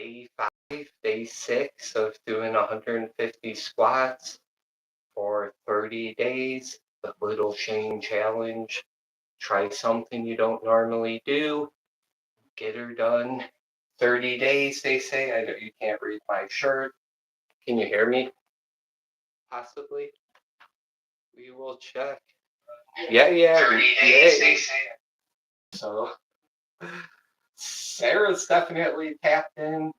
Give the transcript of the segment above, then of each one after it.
day 5, day 6 of doing 150 squats for 30 days. The Little Shane Challenge. Try something you don't normally do. Get her done. 30 days, they say. I know you can't read my shirt. Can you hear me? Possibly. We will check. Yeah. 30 days, they say. So, Sarah's definitely tapped in.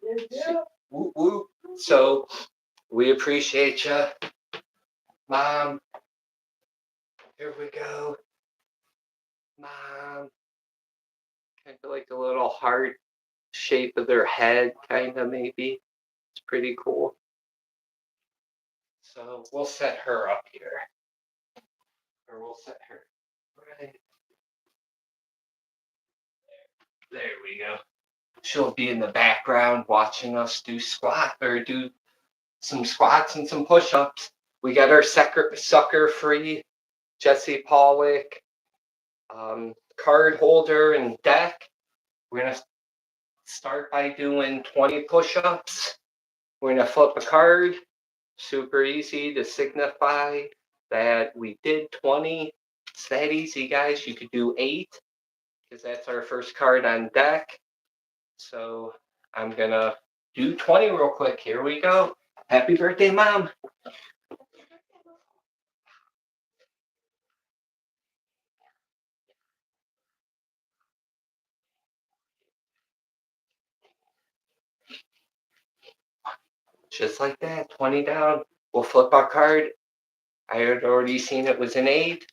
Whoop, whoop. So, we appreciate you, Mom. Here we go. Mom. Kind of like a little heart shape of their head, kind of maybe. It's pretty cool. So we'll set her up here. Or we'll set her right there. We go. She'll be in the background watching us do some squats and some push-ups. We got our sucker free Jesse Pollock card holder and deck. We're gonna start by doing 20 push-ups. We're gonna flip a card. Super easy to signify that we did 20. It's that easy, guys. You could do 8 because that's our first card on deck. So I'm gonna do 20 real quick. Here we go. Happy birthday, Mom. Just like that, 20 down. We'll flip our card. I had already seen it was an 8.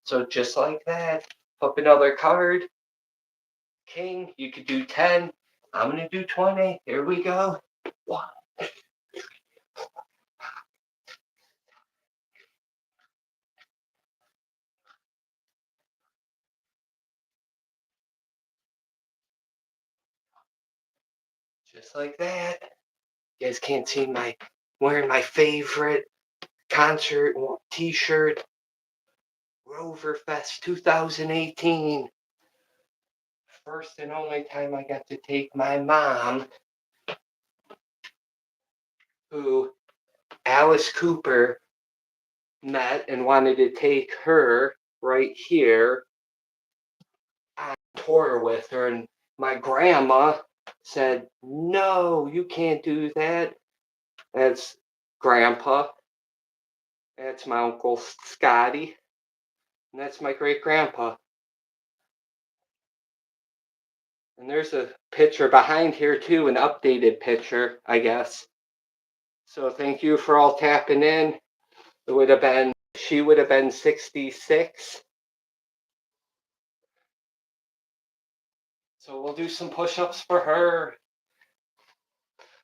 So just like that, flip another card. King, you could do 10. I'm gonna do 20. Here we go. 1. Just like that. You guys can't see my wearing my favorite concert t-shirt. Rover Fest 2018. First and only time I got to take my mom, who Alice Cooper met and wanted to take her right here on tour with her. And my grandma said, "No, you can't do that." That's Grandpa. That's my Uncle Scotty. And that's my great grandpa. And there's a picture behind here too, an updated picture, I guess. So thank you for all tapping in. She would have been 66. So we'll do some push-ups for her.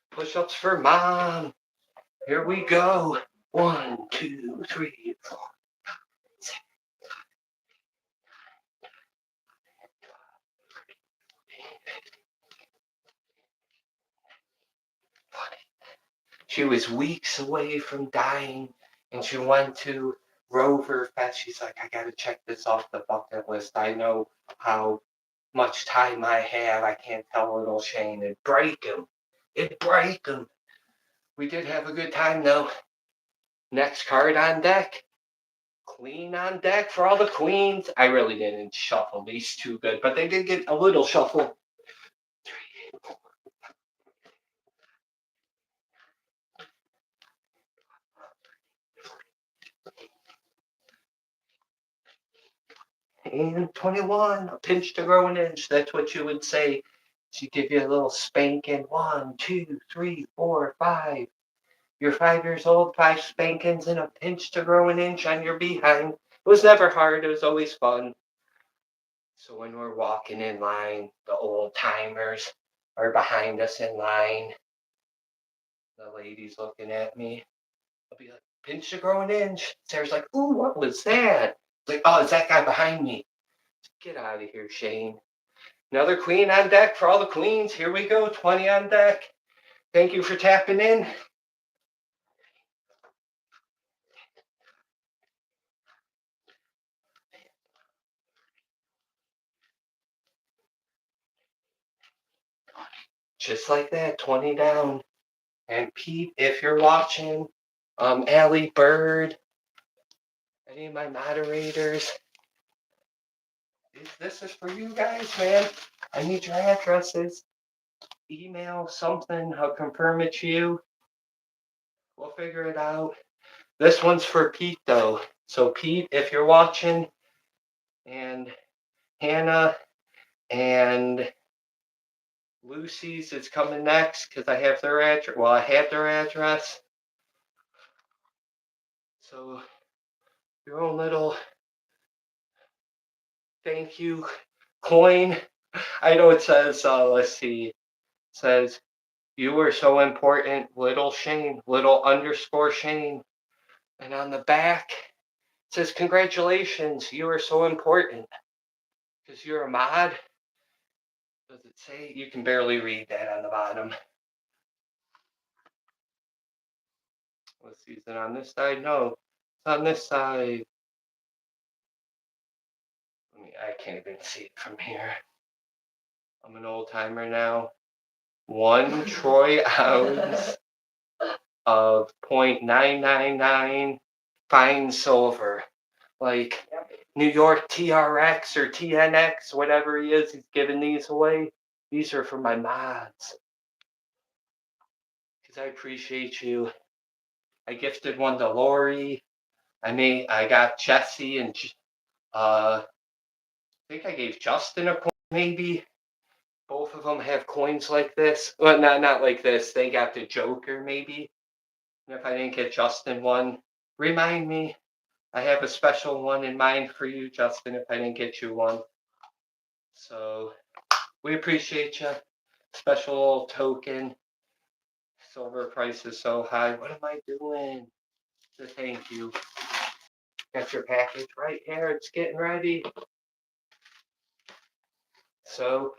Push-ups for Mom. Here we go. 1, 2, 3, 4. She was weeks away from dying, and she went to Rover Fest. She's like, I gotta check this off the bucket list. I know how much time I have. I can't tell little Shane. It'd break him. It'd break him. We did have a good time though. Next card on deck. Queen on deck for all the queens. I really didn't shuffle these too good, but they did get a little shuffle. 3, 4. And 21, a pinch to grow an inch. That's what you would say. She'd give you a little spanking. 1, 2, 3, 4, 5. You're 5 years old, 5 spankings and a pinch to grow an inch on your behind. It was never hard. It was always fun. So when we're walking in line, the old timers are behind us in line. The lady's looking at me. I'll be like, pinch to grow an inch. Sarah's like, ooh, what was that? It's like, oh, it's that guy behind me. Get out of here, Shane. Another queen on deck for all the queens. Here we go, 20 on deck. Thank you for tapping in. Just like that, 20 down. And Pete, if you're watching, Allie Bird, any of my moderators, this is for you guys, man. I need your addresses. Email something, I'll confirm it to you. We'll figure it out. This one's for Pete, though. So, Pete, if you're watching, and Hannah and Lucy's is coming next because I have their address. Well, I have their address. So, your own little thank you coin. I know it says, let's see, it says, you were so important, little Shane, little underscore Shane. And on the back, it says, congratulations, you are so important. Because you're a mod. Does it say? You can barely read that on the bottom. Let's see, is it on this side? No, it's on this side. I can't even see it from here. I'm an old timer now. 1 troy ounce of 0.999 fine silver. Like New York TRX or TNX, whatever he is, he's giving these away. These are for my mods. Because I appreciate you. I gifted one to Lori. I got Jesse and I think I gave Justin a coin, maybe. Both of them have coins like this. Well, not like this. They got the Joker, maybe. And if I didn't get Justin one, remind me. I have a special one in mind for you, Justin, if I didn't get you one. So we appreciate you. Special token. Silver price is so high. What am I doing? So thank you. Got your package right here. It's getting ready. So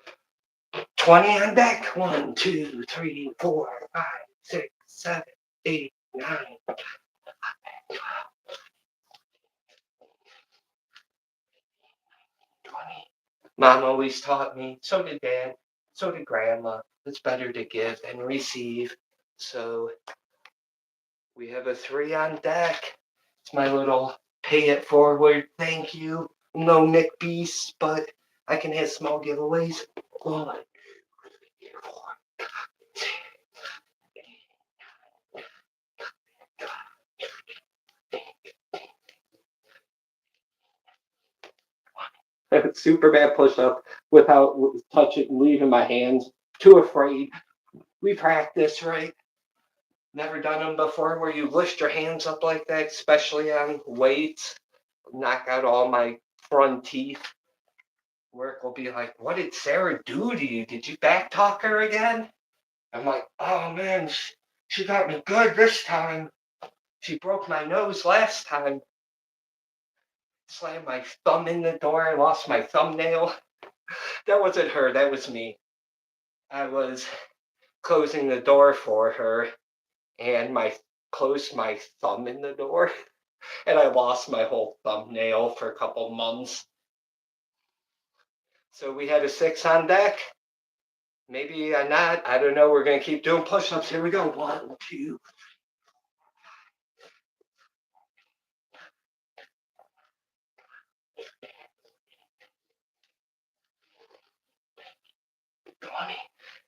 20 on deck. 1, 2, 3, 4, 5, 6, 7, 8, 9, 10, 12, 20. Mom always taught me, so did Dad, so did Grandma, it's better to give than receive. So we have a 3 on deck. It's my little pay it forward thank you. No Nick Beast, but I can have small giveaways. 1, 2, 3, 4, 5, 6, 7, 8, 9, 10. Super bad push up without touching, leaving my hands. Too afraid. We practice, right? Never done them before where you lift your hands up like that, especially on weights. Knock out all my front teeth. Work will be like, what did Sarah do to you? Did you back talk her again? I'm like, oh man, she got me good this time. She broke my nose last time. Slammed my thumb in the door. I lost my thumbnail. That wasn't her, that was me. I was closing the door for her and closed my thumb in the door and I lost my whole thumbnail for a couple months. So we had a 6 on deck. Maybe not. I don't know. We're going to keep doing push-ups. Here we go. 1, 2. 20.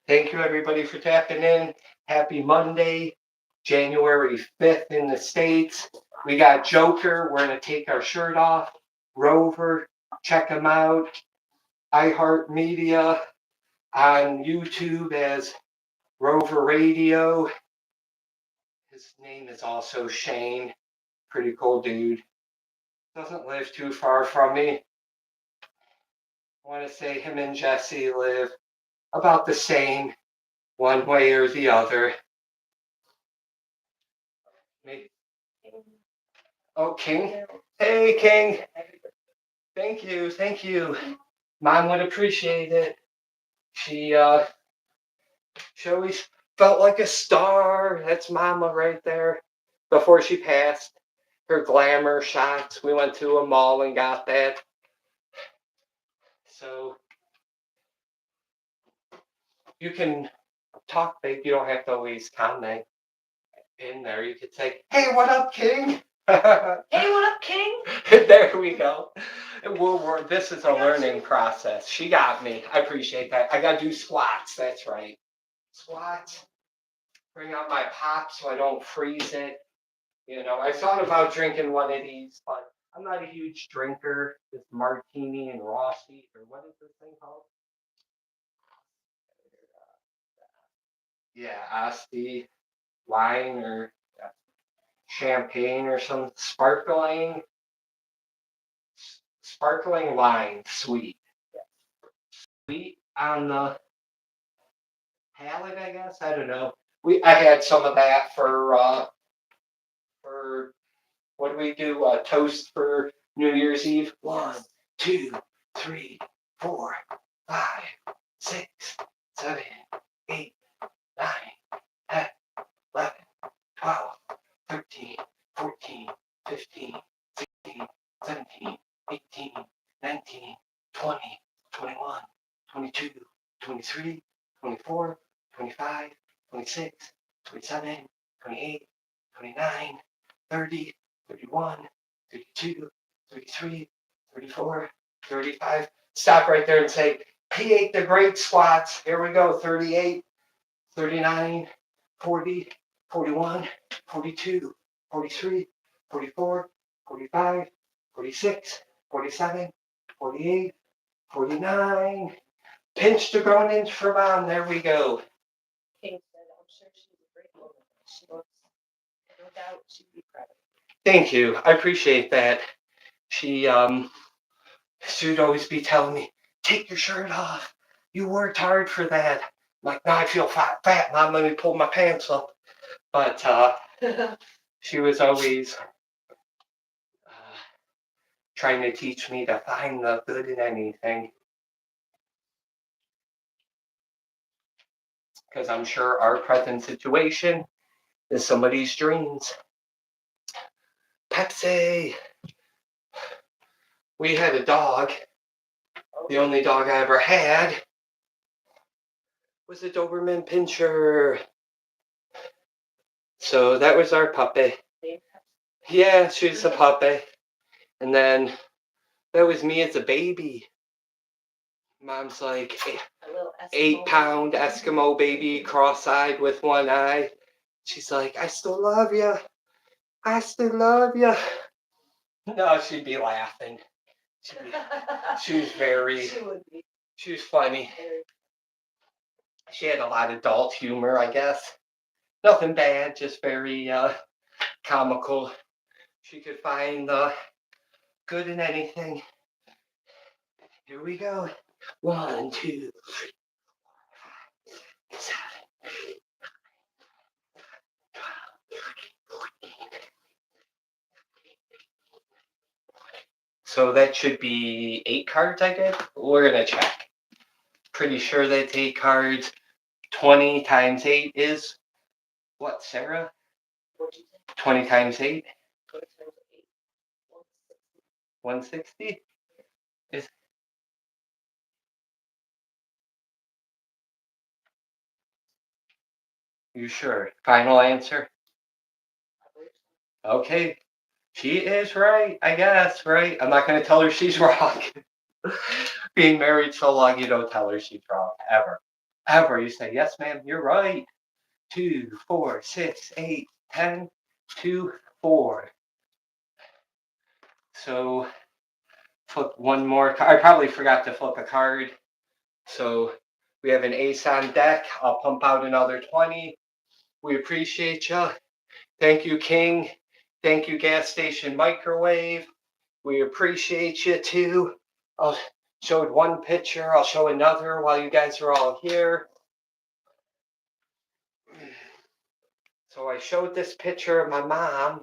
Thank you, everybody, for tapping in. Happy Monday, January 5th in the States. We got Joker. We're going to take our shirt off. Rover, check him out. iHeartMedia on YouTube as Rover Radio. His name is also Shane. Pretty cool dude. Doesn't live too far from me. I want to say him and Jesse live about the same, one way or the other. Maybe. Oh, King. Hey, King. Thank you. Thank you. Mom would appreciate it. She always felt like a star. That's Mama right there. Before she passed, her glamour shots. We went to a mall and got that. So you can talk, babe. You don't have to always comment in there. You could say, "Hey, what up, King?" Hey, what up, King? There we go. This is a learning process. She got me. I appreciate that. I got to do squats. That's right. Squats. Bring out my pop so I don't freeze it. I thought about drinking one of these, but I'm not a huge drinker. This martini and Rossi, or what is this thing called? Yeah, Asti wine or champagne or some sparkling wine, sweet. Sweet on the palate, I guess. I don't know. I had some of that for what do we do? Toast for New Year's Eve. 1, 2, 3, 4, 5, 6, 7, 8, 9, 10, 11, 12, 13, 14, 15, 16, 17, 18, 19, 20, 21, 22, 23, 24, 25, 26, 27, 28, 29, 30, 31, 32, 33, 34, 35. Stop right there and say, P8 the great squats. Here we go. 38, 39, 40, 41, 42, 43, 44, 45, 46, 47, 48, 49. Pinch the groin inch for mom. There we go. King said, I'm sure she's a great woman. She looks, no doubt she'd be proud of you. Thank you. I appreciate that. She'd always be telling me, take your shirt off. You worked hard for that. I'm like, now I feel fat, mom. Let me pull my pants up. But she was always trying to teach me to find the good in anything. Because I'm sure our present situation is somebody's dreams. Pepsi. We had a dog. The only dog I ever had was a Doberman Pinscher. So that was our puppy. Yeah, she was a puppy. And then that was me as a baby. Mom's like, 8-pound Eskimo baby, cross-eyed with one eye. She's like, I still love you. I still love you. No, she'd be laughing. She was very, she was funny. She had a lot of adult humor, I guess. Nothing bad, just very comical. She could find the good in anything. Here we go. 1, 2, 3, 4, 5, 7, 8, 12, 13, 14. So that should be 8 cards, I guess. We're gonna check. Pretty sure that's 8 cards. 20 times 8 is what, Sarah? 20 times 8? 160? Is you sure? Final answer? Okay. She is right, I guess, right? I'm not gonna tell her she's wrong. Being married so long, you don't tell her she's wrong. Ever. Ever. You say, yes, ma'am, you're right. 2, 4, 6, 8, 10, 2, 4. So flip one more. I probably forgot to flip a card. So we have an ace on deck. I'll pump out another 20. We appreciate you. Thank you, King. Thank you, gas station microwave. We appreciate you too. I showed one picture. I'll show another while you guys are all here. So I showed this picture of my mom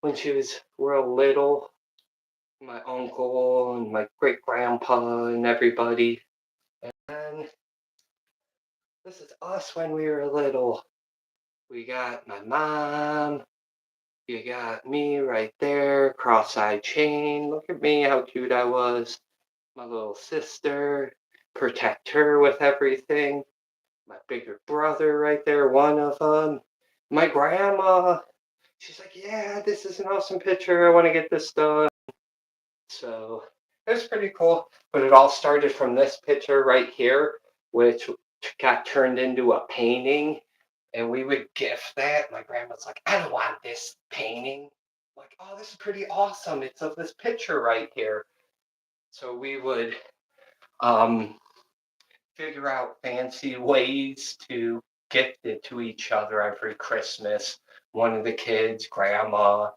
when she was real little. My uncle and my great grandpa and everybody. And this is us when we were little. We got my mom. You got me right there, cross-eyed chain. Look at me, how cute I was. My little sister. Protect her with everything. My bigger brother right there, one of them. My grandma. She's like, yeah, this is an awesome picture. I want to get this done. So it was pretty cool. But it all started from this picture right here, which got turned into a painting. And we would gift that. My grandma's like, I don't want this painting. I'm like, oh, this is pretty awesome. It's of this picture right here. So we would um, figure out fancy ways to gift it to each other every Christmas. One of the kids, grandma,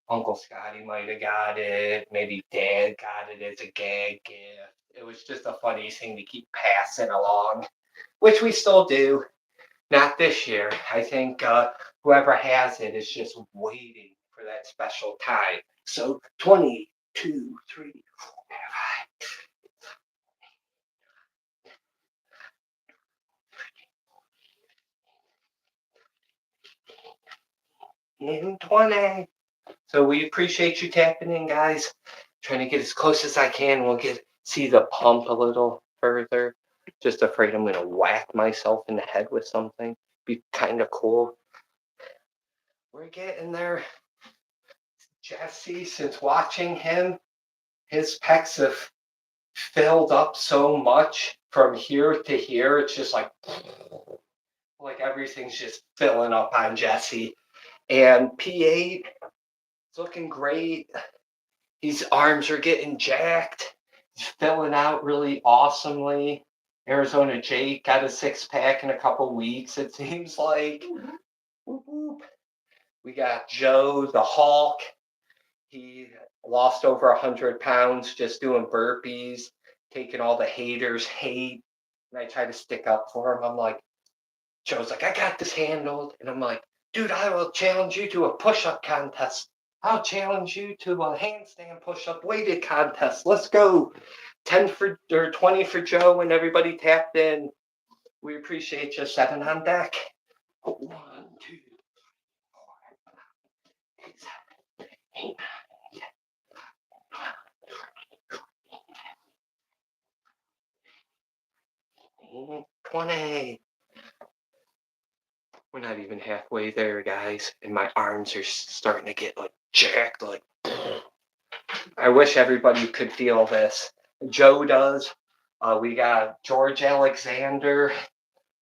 Uncle Scotty might have got it. Maybe Dad got it as a gag gift. It was just a funny thing to keep passing along, which we still do. Not this year. I think whoever has it is just waiting for that special time. So 22, 3, 4, 5, and 20. So we appreciate you tapping in, guys. Trying to get as close as I can. We'll see the pump a little further. Just afraid I'm gonna whack myself in the head with something. Be kind of cool. We're getting there. Jesse, since watching him, his pecs have filled up so much from here to here. It's just like everything's just filling up on Jesse. And P8 is looking great. His arms are getting jacked. He's filling out really awesomely. Arizona Jake got a 6-pack in a couple weeks, it seems like. Whoop, whoop. We got Joe the Hulk. He lost over 100 pounds just doing burpees, taking all the haters' hate. And I try to stick up for him. I'm like, Joe's like, I got this handled. And I'm like, dude, I will challenge you to a push-up contest. I'll challenge you to a handstand push-up weighted contest. Let's go. 10 for or 20 for Joe and everybody tapped in. We appreciate you. 7 on deck. 1, 2, 4, 5, 6, 7, 8, 9, 20. We're not even halfway there, guys, and my arms are starting to get like jacked. Like, I wish everybody could feel this. Joe does. We got George Alexander,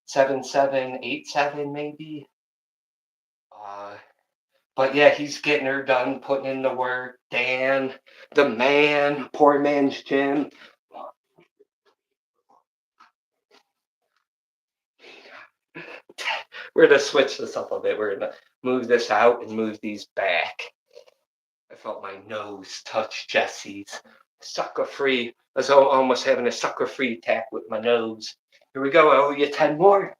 7787 maybe. But yeah, he's getting her done, putting in the work. Dan, the man, poor man's Jim. We're gonna switch this up a bit. We're gonna move this out and move these back. I felt my nose touch Jesse's. Sucker free. I was almost having a sucker free attack with my nose. Here we go. I owe you 10 more.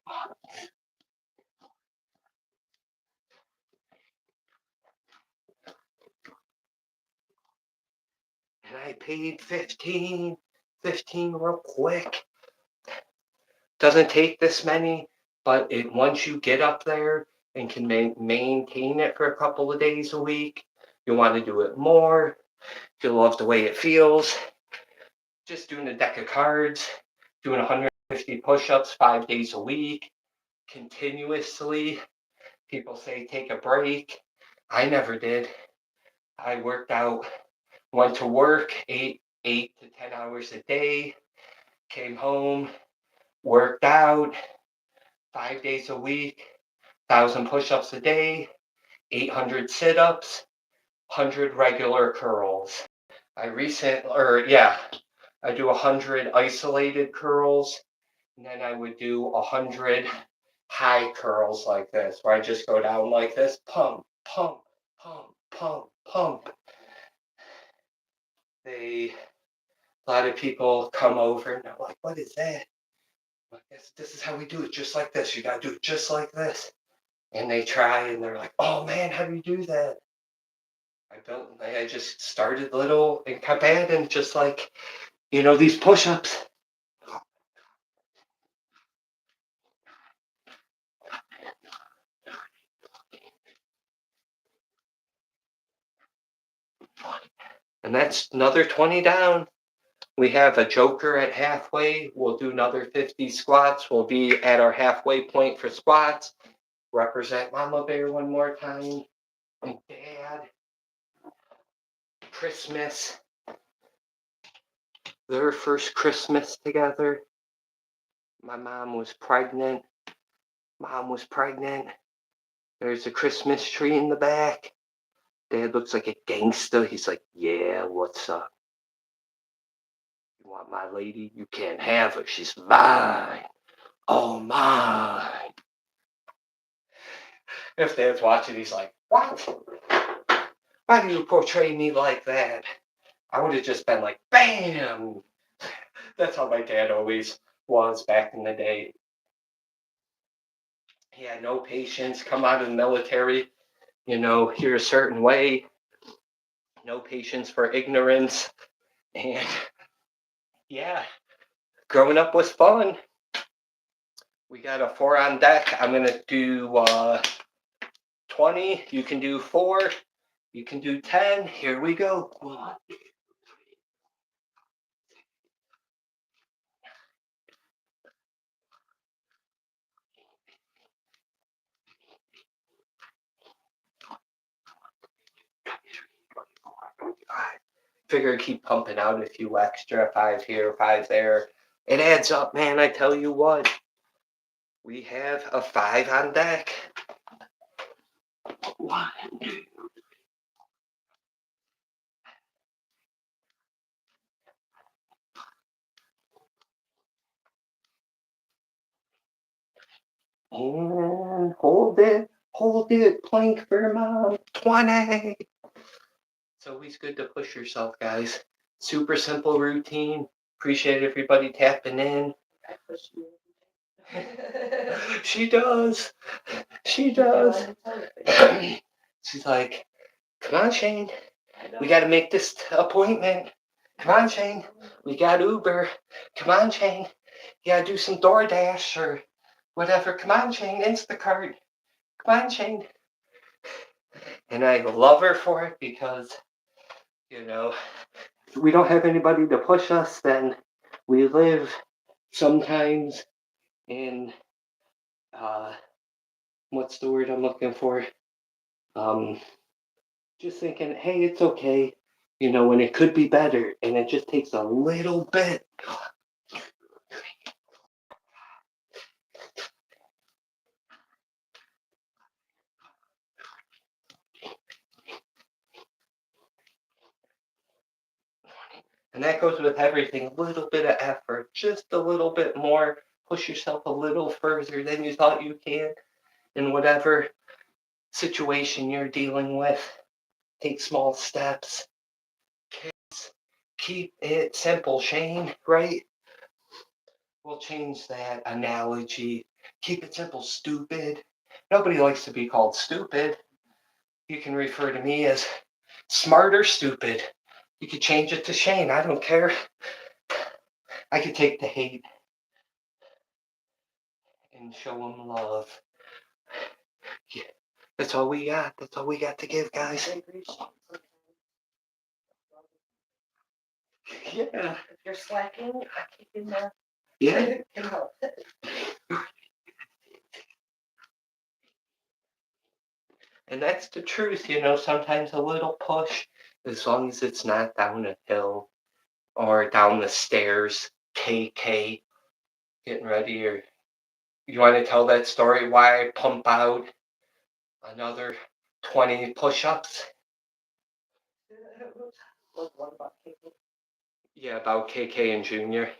And I paid 15. 15 real quick. Doesn't take this many, but once you get up there and can maintain it for a couple of days a week, you want to do it more. If you love the way it feels, just doing a deck of cards, doing 150 push-ups 5 days a week, continuously. People say take a break. I never did. I worked out, went to work 8 to 10 hours a day, came home, worked out 5 days a week, 1,000 push-ups a day, 800 sit-ups, 100 regular curls. I do 100 isolated curls, and then I would do 100 high curls like this, where I just go down like this, pump, pump, pump, pump, pump. A lot of people come over and they're like, what is that? I'm like, this is how we do it, just like this. You gotta do it just like this. And they try and they're like, oh man, how do you do that? I just started little and kept adding, just like, these push-ups. And that's another 20 down. We have a joker at halfway. We'll do another 50 squats. We'll be at our halfway point for squats. Represent Mama Bear one more time. And Dad. Christmas. Their first Christmas together. My mom was pregnant. Mom was pregnant. There's a Christmas tree in the back. Dad looks like a gangster. He's like, yeah, what's up? You want my lady? You can't have her. She's mine. Oh, mine. If Dad's watching, he's like, what? Why do you portray me like that? I would have just been like, bam. That's how my dad always was back in the day. He had no patience, come out of the military, you're a certain way, no patience for ignorance. And yeah, growing up was fun. We got a 4 on deck. I'm going to do 20. You can do 4. You can do 10. Here we go. 1, 2, 3. Figure keep pumping out a few extra, 5 here, 5 there. It adds up, man. I tell you what. We have a 5 on deck. 1, 2. And hold it, plank for mom. 20. It's always good to push yourself, guys. Super simple routine. Appreciate everybody tapping in. I push you. She does. She does. She's like, come on, Shane. We got to make this appointment. Come on, Shane. We got Uber. Come on, Shane. You got to do some DoorDash or whatever. Come on, Shane. Instacart. Come on, Shane. And I love her for it because, we don't have anybody to push us. Then we live sometimes in, what's the word I'm looking for? Just thinking, hey, it's okay, when it could be better. And it just takes a little bit. And that goes with everything. A little bit of effort, just a little bit more. Push yourself a little further than you thought you can in whatever situation you're dealing with. Take small steps. Kids, keep it simple, Shane, right? We'll change that analogy. Keep it simple, stupid. Nobody likes to be called stupid. You can refer to me as smart or stupid. You could change it to Shane. I don't care. I could take the hate and show them love. Yeah, that's all we got. That's all we got to give, guys. Yeah. If you're slacking, I kick in there. Yeah. Can help. And that's the truth, sometimes a little push, as long as it's not down a hill or down the stairs. KK, getting ready, or you want to tell that story why I pump out another 20 push-ups? What about kicking? Yeah, about KK and Junior.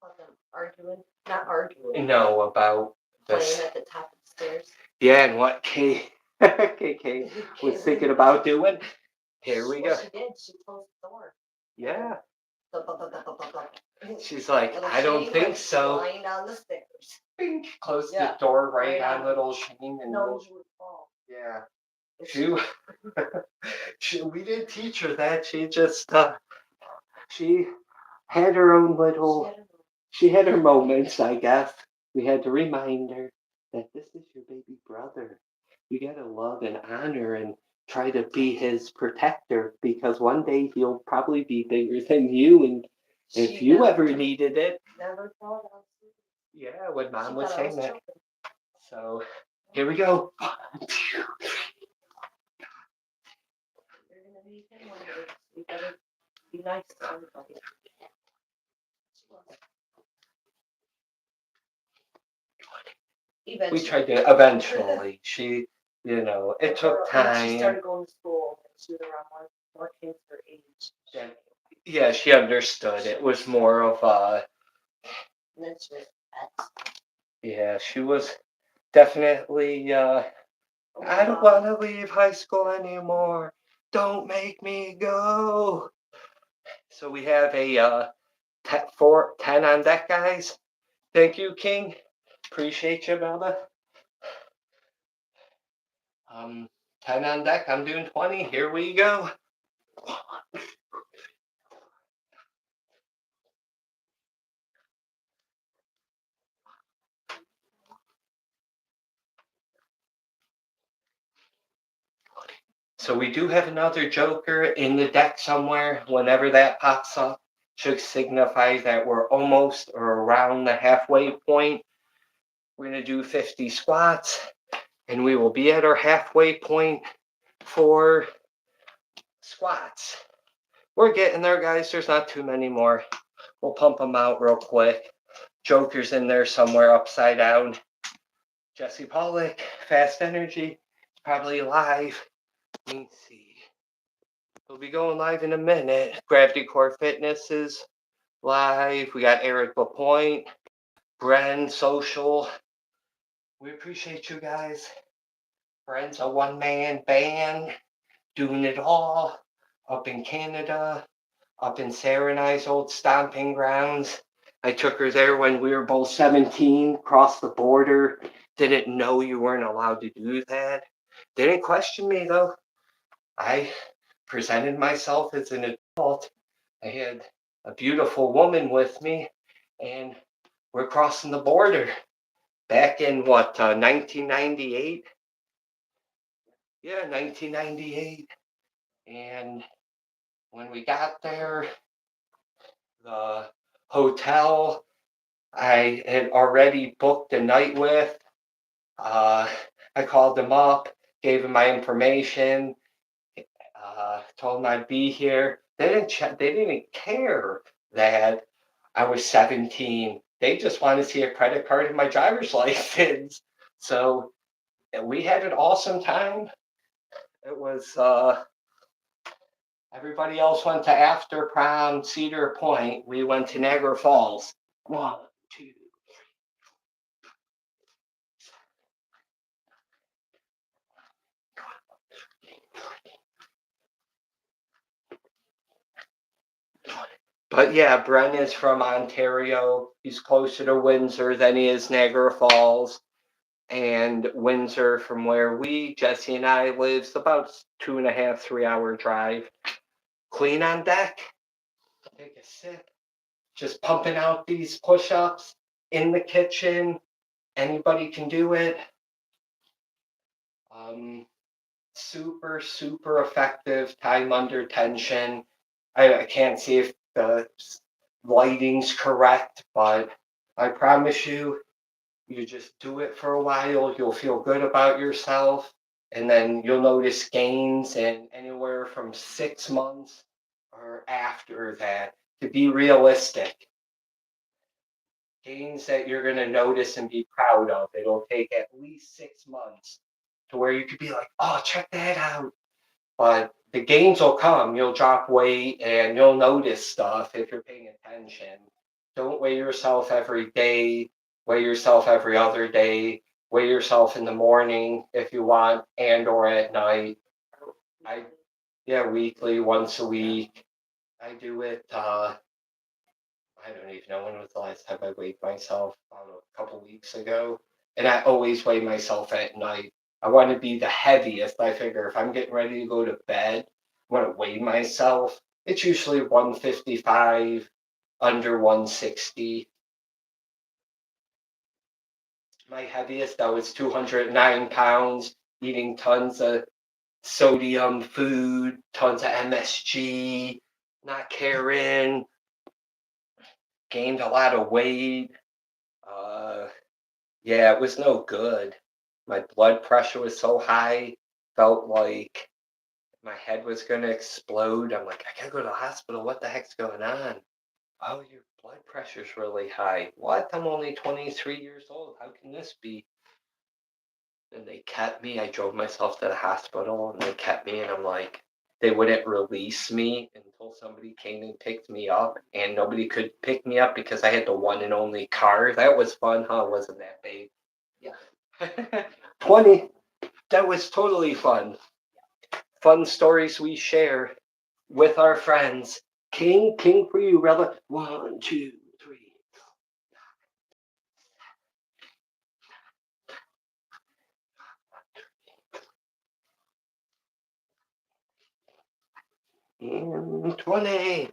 About them arguing? Not arguing. No, about this. Playing at the top of the stairs. Yeah, and what KK was thinking about doing. Here we go. She did. She closed the door. Yeah. Blah, blah, blah, blah, blah, blah, blah. She's like, Little I don't Shane think went so. flying down the stairs. Bink, closed Yeah, the door right right on on. little Shane. And No, little, you would fall. yeah. We didn't teach her that. She just, she had her own little, she had her moments, I guess. We had to remind her that this is your baby brother. You gotta love and honor and try to be his protector, because one day he'll probably be bigger than you, and if She you never- ever needed it. Never thought I was. Yeah, when She Mom was thought I saying that. joking. So here we go. You're gonna need him one day. So you better be nice to everybody. She was. We Eventually. tried to eventually. She, it took Once she time. started going to school, and she was around more kids her age. Yeah, she understood. It was more of And then she was pets. yeah, she was definitely I don't want to leave high school anymore. Don't make me go. So we have a 10 on deck, guys. Thank you, King. Appreciate you, Bella. 10 on deck. I'm doing 20. Here we go. So we do have another joker in the deck somewhere. Whenever that pops up, should signify that we're almost or around the halfway point. We're going to do 50 squats, and we will be at our halfway point for squats. We're getting there, guys. There's not too many more. We'll pump them out real quick. Joker's in there somewhere upside down. Jesse Pollock, Fast Energy, probably live. Let me see. We'll be going live in a minute. Gravity Core Fitness is live. We got Eric LaPointe, Bren Social. We appreciate you guys. Bren's a one-man band, doing it all up in Canada, up in Sarah and I's old stomping grounds. I took her there when we were both 17, crossed the border. Didn't know you weren't allowed to do that. Didn't question me though. I presented myself as an adult. I had a beautiful woman with me, and we're crossing the border back in 1998? Yeah, 1998. And when we got there, the hotel I had already booked a night with, I called them up, gave them my information, told them I'd be here. They didn't care that I was 17. They just wanted to see a credit card and my driver's license. So we had an awesome time. It was everybody else went to after prom Cedar Point. We went to Niagara Falls. 1, 2. But yeah, Bren is from Ontario. He's closer to Windsor than he is Niagara Falls. And Windsor, from where Jesse and I live, is about 2.5, 3 hour drive. Clean on deck. Take a sip. Just pumping out these push-ups in the kitchen. Anybody can do it. Super, super effective. Time under tension. I can't see if the lighting's correct, but I promise you, you just do it for a while, you'll feel good about yourself, and then you'll notice gains in anywhere from 6 months or after that. To be realistic, gains that you're going to notice and be proud of, it'll take at least 6 months to where you could be like, oh, check that out. But the gains will come. You'll drop weight and you'll notice stuff if you're paying attention. Don't weigh yourself every day. Weigh yourself every other day. Weigh yourself in the morning if you want, and or at night. Weekly, once a week. I do it. I don't even know when was the last time I weighed myself. About a couple weeks ago, and I always weigh myself at night. I want to be the heaviest. I figure if I'm getting ready to go to bed, I want to weigh myself. It's usually 155, under 160. My heaviest, I was 209 pounds, eating tons of sodium food, tons of MSG, not caring. gained a lot of weight. Uh, yeah, it was no good. My blood pressure was so high, felt like my head was gonna explode. I'm like, I gotta go to the hospital. What the heck's going on? Oh, your blood pressure's really high. What? I'm only 23 years old. How can this be? And they kept me. I drove myself to the hospital and they kept me. And I'm like, they wouldn't release me until somebody came and picked me up. And nobody could pick me up because I had the one and only car. That was fun, huh? Wasn't that big? Yeah. 20. That was totally fun. Fun stories we share with our friends. King for you, brother. 1, 2, 3. And 20.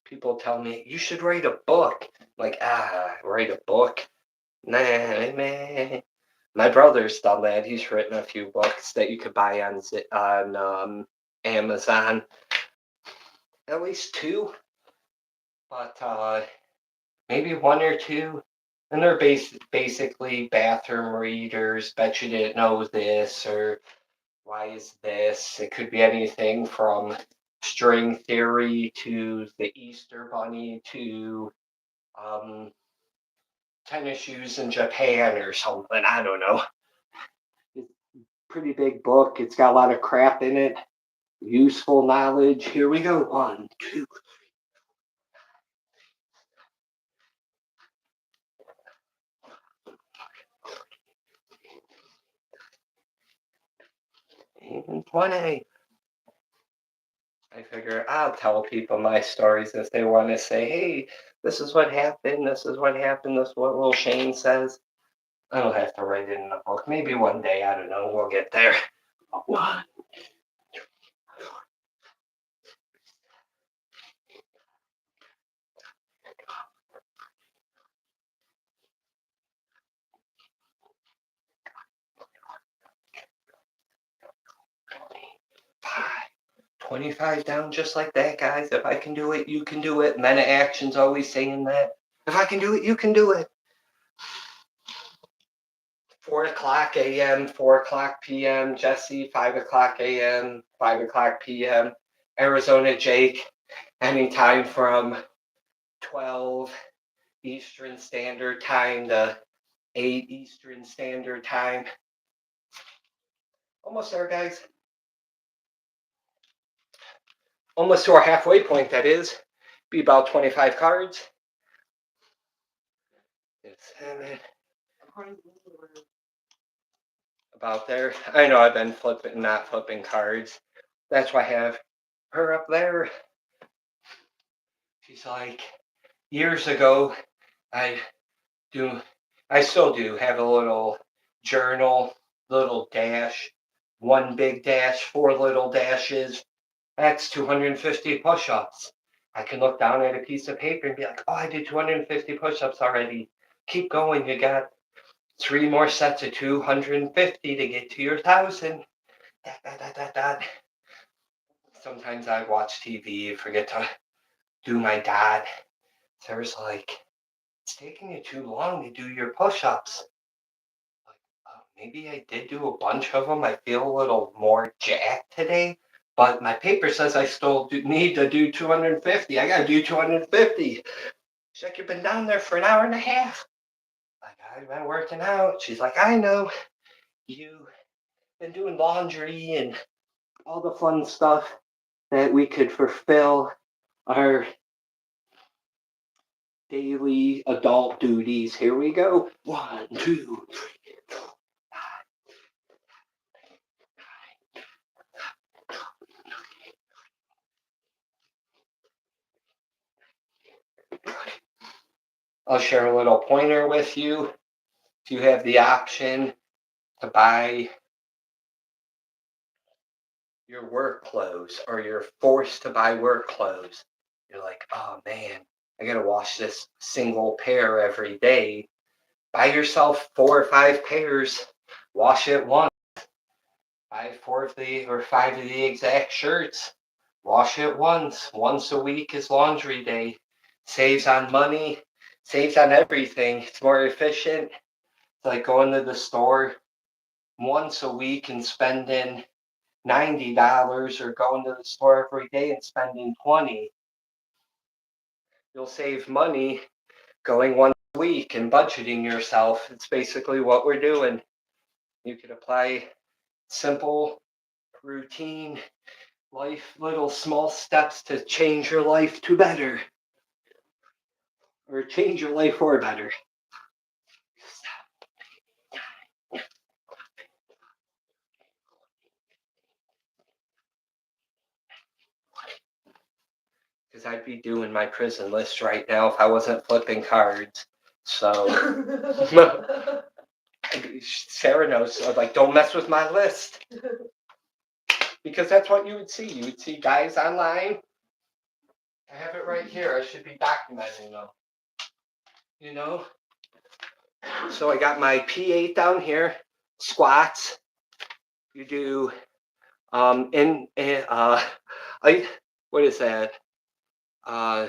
People tell me, you should write a book. Like, write a book? Nah, man. My brother's done that. He's written a few books that you could buy on Amazon. At least two, but maybe one or two. And they're basically bathroom readers. Bet you didn't know this, or why is this? It could be anything from string theory to the Easter Bunny to um, tennis shoes in Japan or something. I don't know. It's a pretty big book. It's got a lot of crap in it. Useful knowledge. Here we go. 1, 2, and 20. I figure I'll tell people my stories if they want to say, hey, this is what happened. This is what happened. This is what little Shane says. I don't have to write it in a book. Maybe one day. I don't know. We'll get there. 1, five. 25 down just like that, guys. If I can do it, you can do it. Men of Action's always saying that. If I can do it, you can do it. 4 o'clock a.m., 4 o'clock p.m., Jesse, 5 o'clock a.m., 5 o'clock p.m., Arizona Jake, anytime from 12 Eastern Standard Time to 8 Eastern Standard Time. Almost there, guys. Almost to our halfway point, that is. Be about 25 cards. About there. I know I've been not flipping cards. That's why I have her up there. She's like, years ago, I do, I still do have a little journal, little dash, one big dash, 4 little dashes. That's 250 push-ups. I can look down at a piece of paper and be like, oh, I did 250 push-ups already. Keep going. You got 3 more sets of 250 to get to your 1,000. Dot. Sometimes I watch TV, forget to do my dot. There's like, it's taking you too long to do your push-ups. Like, maybe I did do a bunch of them. I feel a little more jacked today, but my paper says I still need to do 250. I gotta do 250. She's like, you've been down there for an hour and a half. Like, I've been working out. She's like, I know. You've been doing laundry and all the fun stuff that we could fulfill our daily adult duties. Here we go. 1, 2, 3, 4, 5. I'll share a little pointer with you. If you have the option to buy your work clothes or you're forced to buy work clothes, you're like, oh man, I gotta wash this single pair every day. Buy yourself 4 or 5 pairs, wash it once. Buy 4 of the or 5 of the exact shirts, wash it once. Once a week is laundry day. Saves on money, saves on everything. It's more efficient. It's like going to the store once a week and spending $90 or going to the store every day and spending 20. You'll save money going once a week and budgeting yourself. It's basically what we're doing. You could apply simple routine life, little small steps to change your life to better or change your life for better. Because I'd be doing my prison list right now if I wasn't flipping cards. So Sarah knows, like, don't mess with my list. Because that's what you would see. You would see guys online. I have it right here. I should be documenting them. You know? So I got my P8 down here, squats. You do what is that? Uh,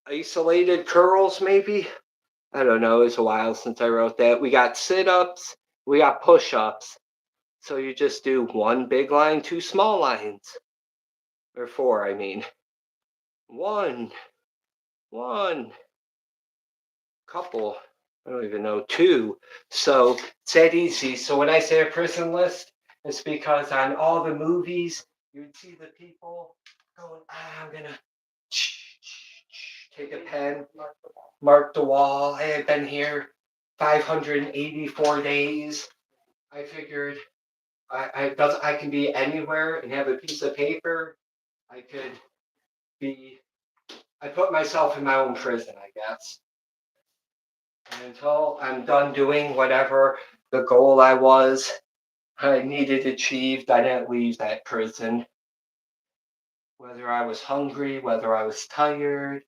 Isolated curls, maybe. I don't know. It's a while since I wrote that. We got sit-ups. We got push-ups. So you just do one big line, two small lines, or four. I mean, one, couple. I don't even know, two. So it's that easy. So when I say a prison list, it's because on all the movies, you would see the people going, I'm gonna take a pen, mark the wall. I had been here 584 days. I figured I can be anywhere and have a piece of paper. I could be. I put myself in my own prison, I guess. And until I'm done doing whatever the goal I needed achieved, I didn't leave that prison. Whether I was hungry, whether I was tired,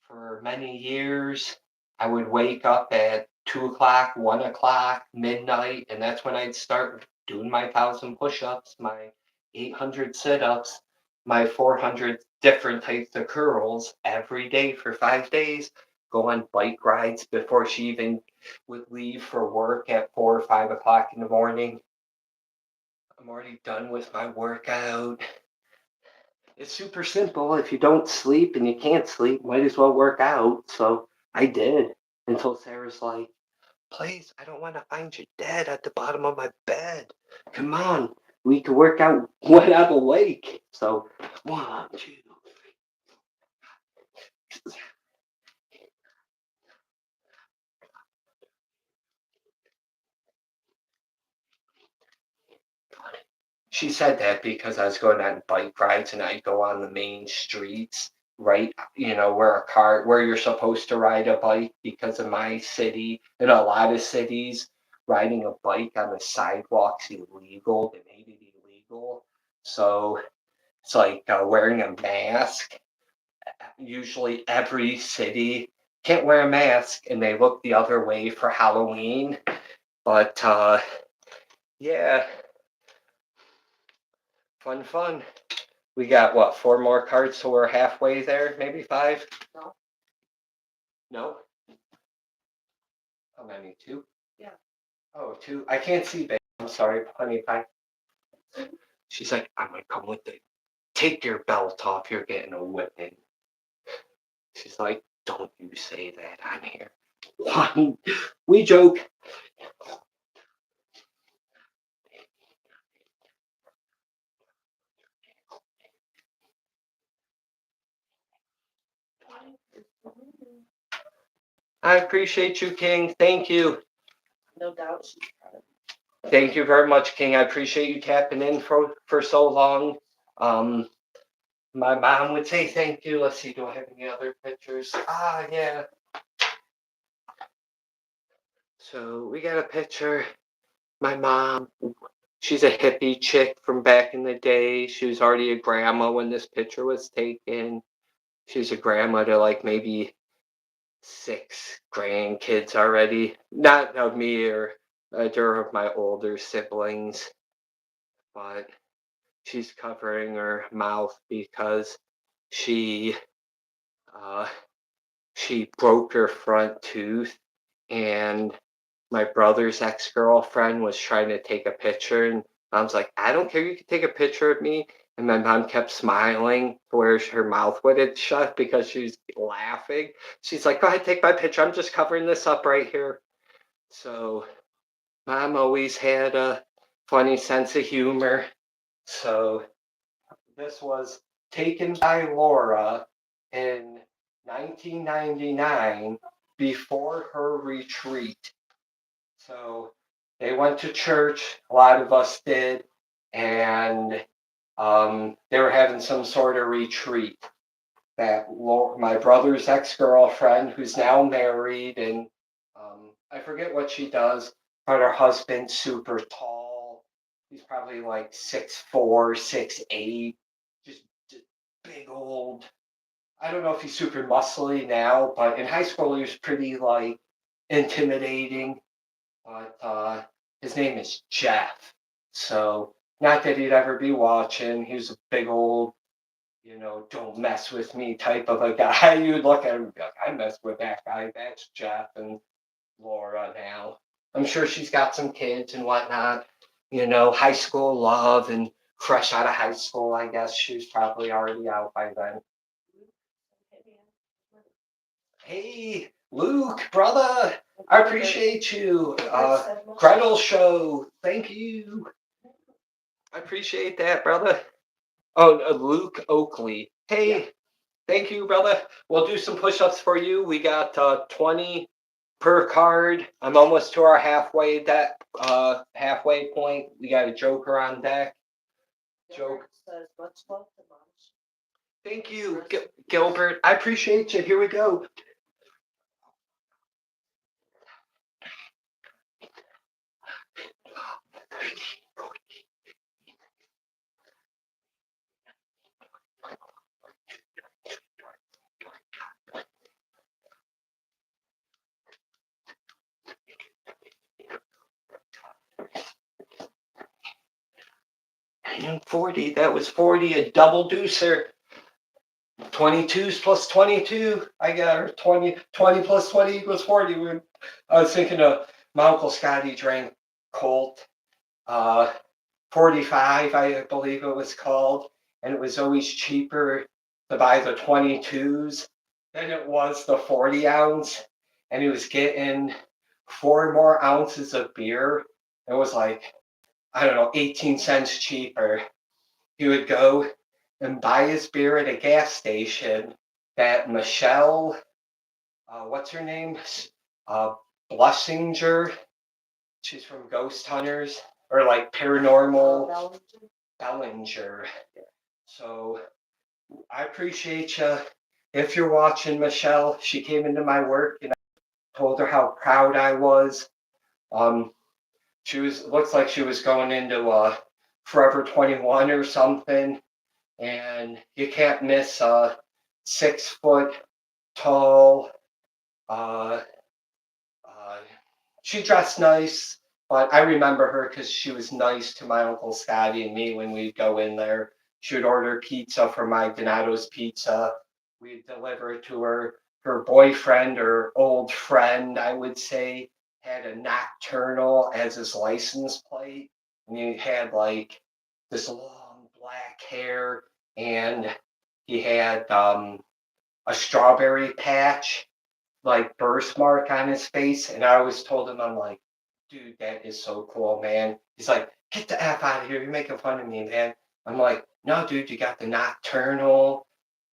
for many years, I would wake up at 2 o'clock, 1 o'clock, midnight, and that's when I'd start doing my 1,000 push-ups, my 800 sit-ups, my 400 different types of curls every day for 5 days. Go on bike rides before she even would leave for work at 4 or 5 o'clock in the morning. I'm already done with my workout. It's super simple. If you don't sleep and you can't sleep, might as well work out. So I did until Sarah's like, please, I don't want to find you dead at the bottom of my bed. Come on, we can work out when I'm awake. So 1, 2, 3. She said that because I was going on bike rides and I'd go on the main streets, right? Where you're supposed to ride a bike because of my city and a lot of cities, riding a bike on the sidewalk's illegal. They made it illegal. So it's like wearing a mask. Usually every city can't wear a mask and they look the other way for Halloween. But yeah, fun. We got what, four more cards, so we're halfway there, maybe five? No. No? How many? Two? Yeah. Oh, two. I can't see, babe. I'm sorry, honey pie. She's like, I'm gonna come with it. Take your belt off, you're getting a whipping. She's like, don't you say that on here. We joke. I appreciate you, King. Thank you. No doubt she's proud of you. Thank you very much, King. I appreciate you tapping in for so long. My mom would say thank you. Let's see, do I have any other pictures? Yeah. So we got a picture. My mom, she's a hippie chick from back in the day. She was already a grandma when this picture was taken. She's a grandma to like maybe 6 grandkids already. Not of me or either of my older siblings, but she's covering her mouth because she Uh, she broke her front tooth, and my brother's ex-girlfriend was trying to take a picture, and mom's like, I don't care, you can take a picture of me. And my mom kept smiling where her mouth wouldn't shut because she was laughing. She's like, go ahead, take my picture. I'm just covering this up right here. So mom always had a funny sense of humor. So this was taken by Laura in 1999 before her retreat. So they went to church, a lot of us did, and they were having some sort of retreat. That my brother's ex-girlfriend, who's now married, and I forget what she does, but her husband's super tall. He's probably like 6'4", 6'8", just big old. I don't know if he's super muscly now, but in high school he was pretty like intimidating. But his name is Jeff. So not that he'd ever be watching. He was a big old, don't mess with me type of a guy. You'd look at him and be like, I mess with that guy. That's Jeff and Laura now. I'm sure she's got some kids and whatnot. High school love and fresh out of high school, I guess she was probably already out by then. Hey, Luke, brother, I appreciate you. Gretel show, thank you. I appreciate that, brother. Oh, Luke Oakley. Hey, yeah. Thank you, brother. We'll do some push-ups for you. We got 20 per card. I'm almost to our halfway point. We got a joker on deck. Joke. Thank you, Gilbert. I appreciate you. Here we go. And 40, that was 40, a double deucer. 22s plus 22, I got her. 20 plus 20 equals 40. I was thinking of my Uncle Scotty drank Colt, uh, 45, I believe it was called, and it was always cheaper to buy the 22s than it was the 40 ounce. And he was getting 4 more ounces of beer. It was like, I don't know, 18 cents cheaper. He would go and buy his beer at a gas station that Michelle, what's her name? Uh, Blessinger. She's from Ghost Hunters or like Paranormal. Bellinger. So I appreciate you. If you're watching, Michelle, she came into my work and I told her how proud I was. Um, she looks like she was going into Forever 21 or something, and you can't miss a 6 foot tall. Uh, uh, she dressed nice, but I remember her because she was nice to my Uncle Scotty and me when we'd go in there. She would order pizza from my Donato's Pizza. We'd deliver it to her. Her boyfriend or old friend, I would say, had a Nocturnal as his license plate. And he had like this long black hair, and he had a strawberry patch like birthmark on his face. And I always told him, I'm like, dude, that is so cool, man. He's like, get the F out of here. You're making fun of me, man. I'm like, no, dude, you got the Nocturnal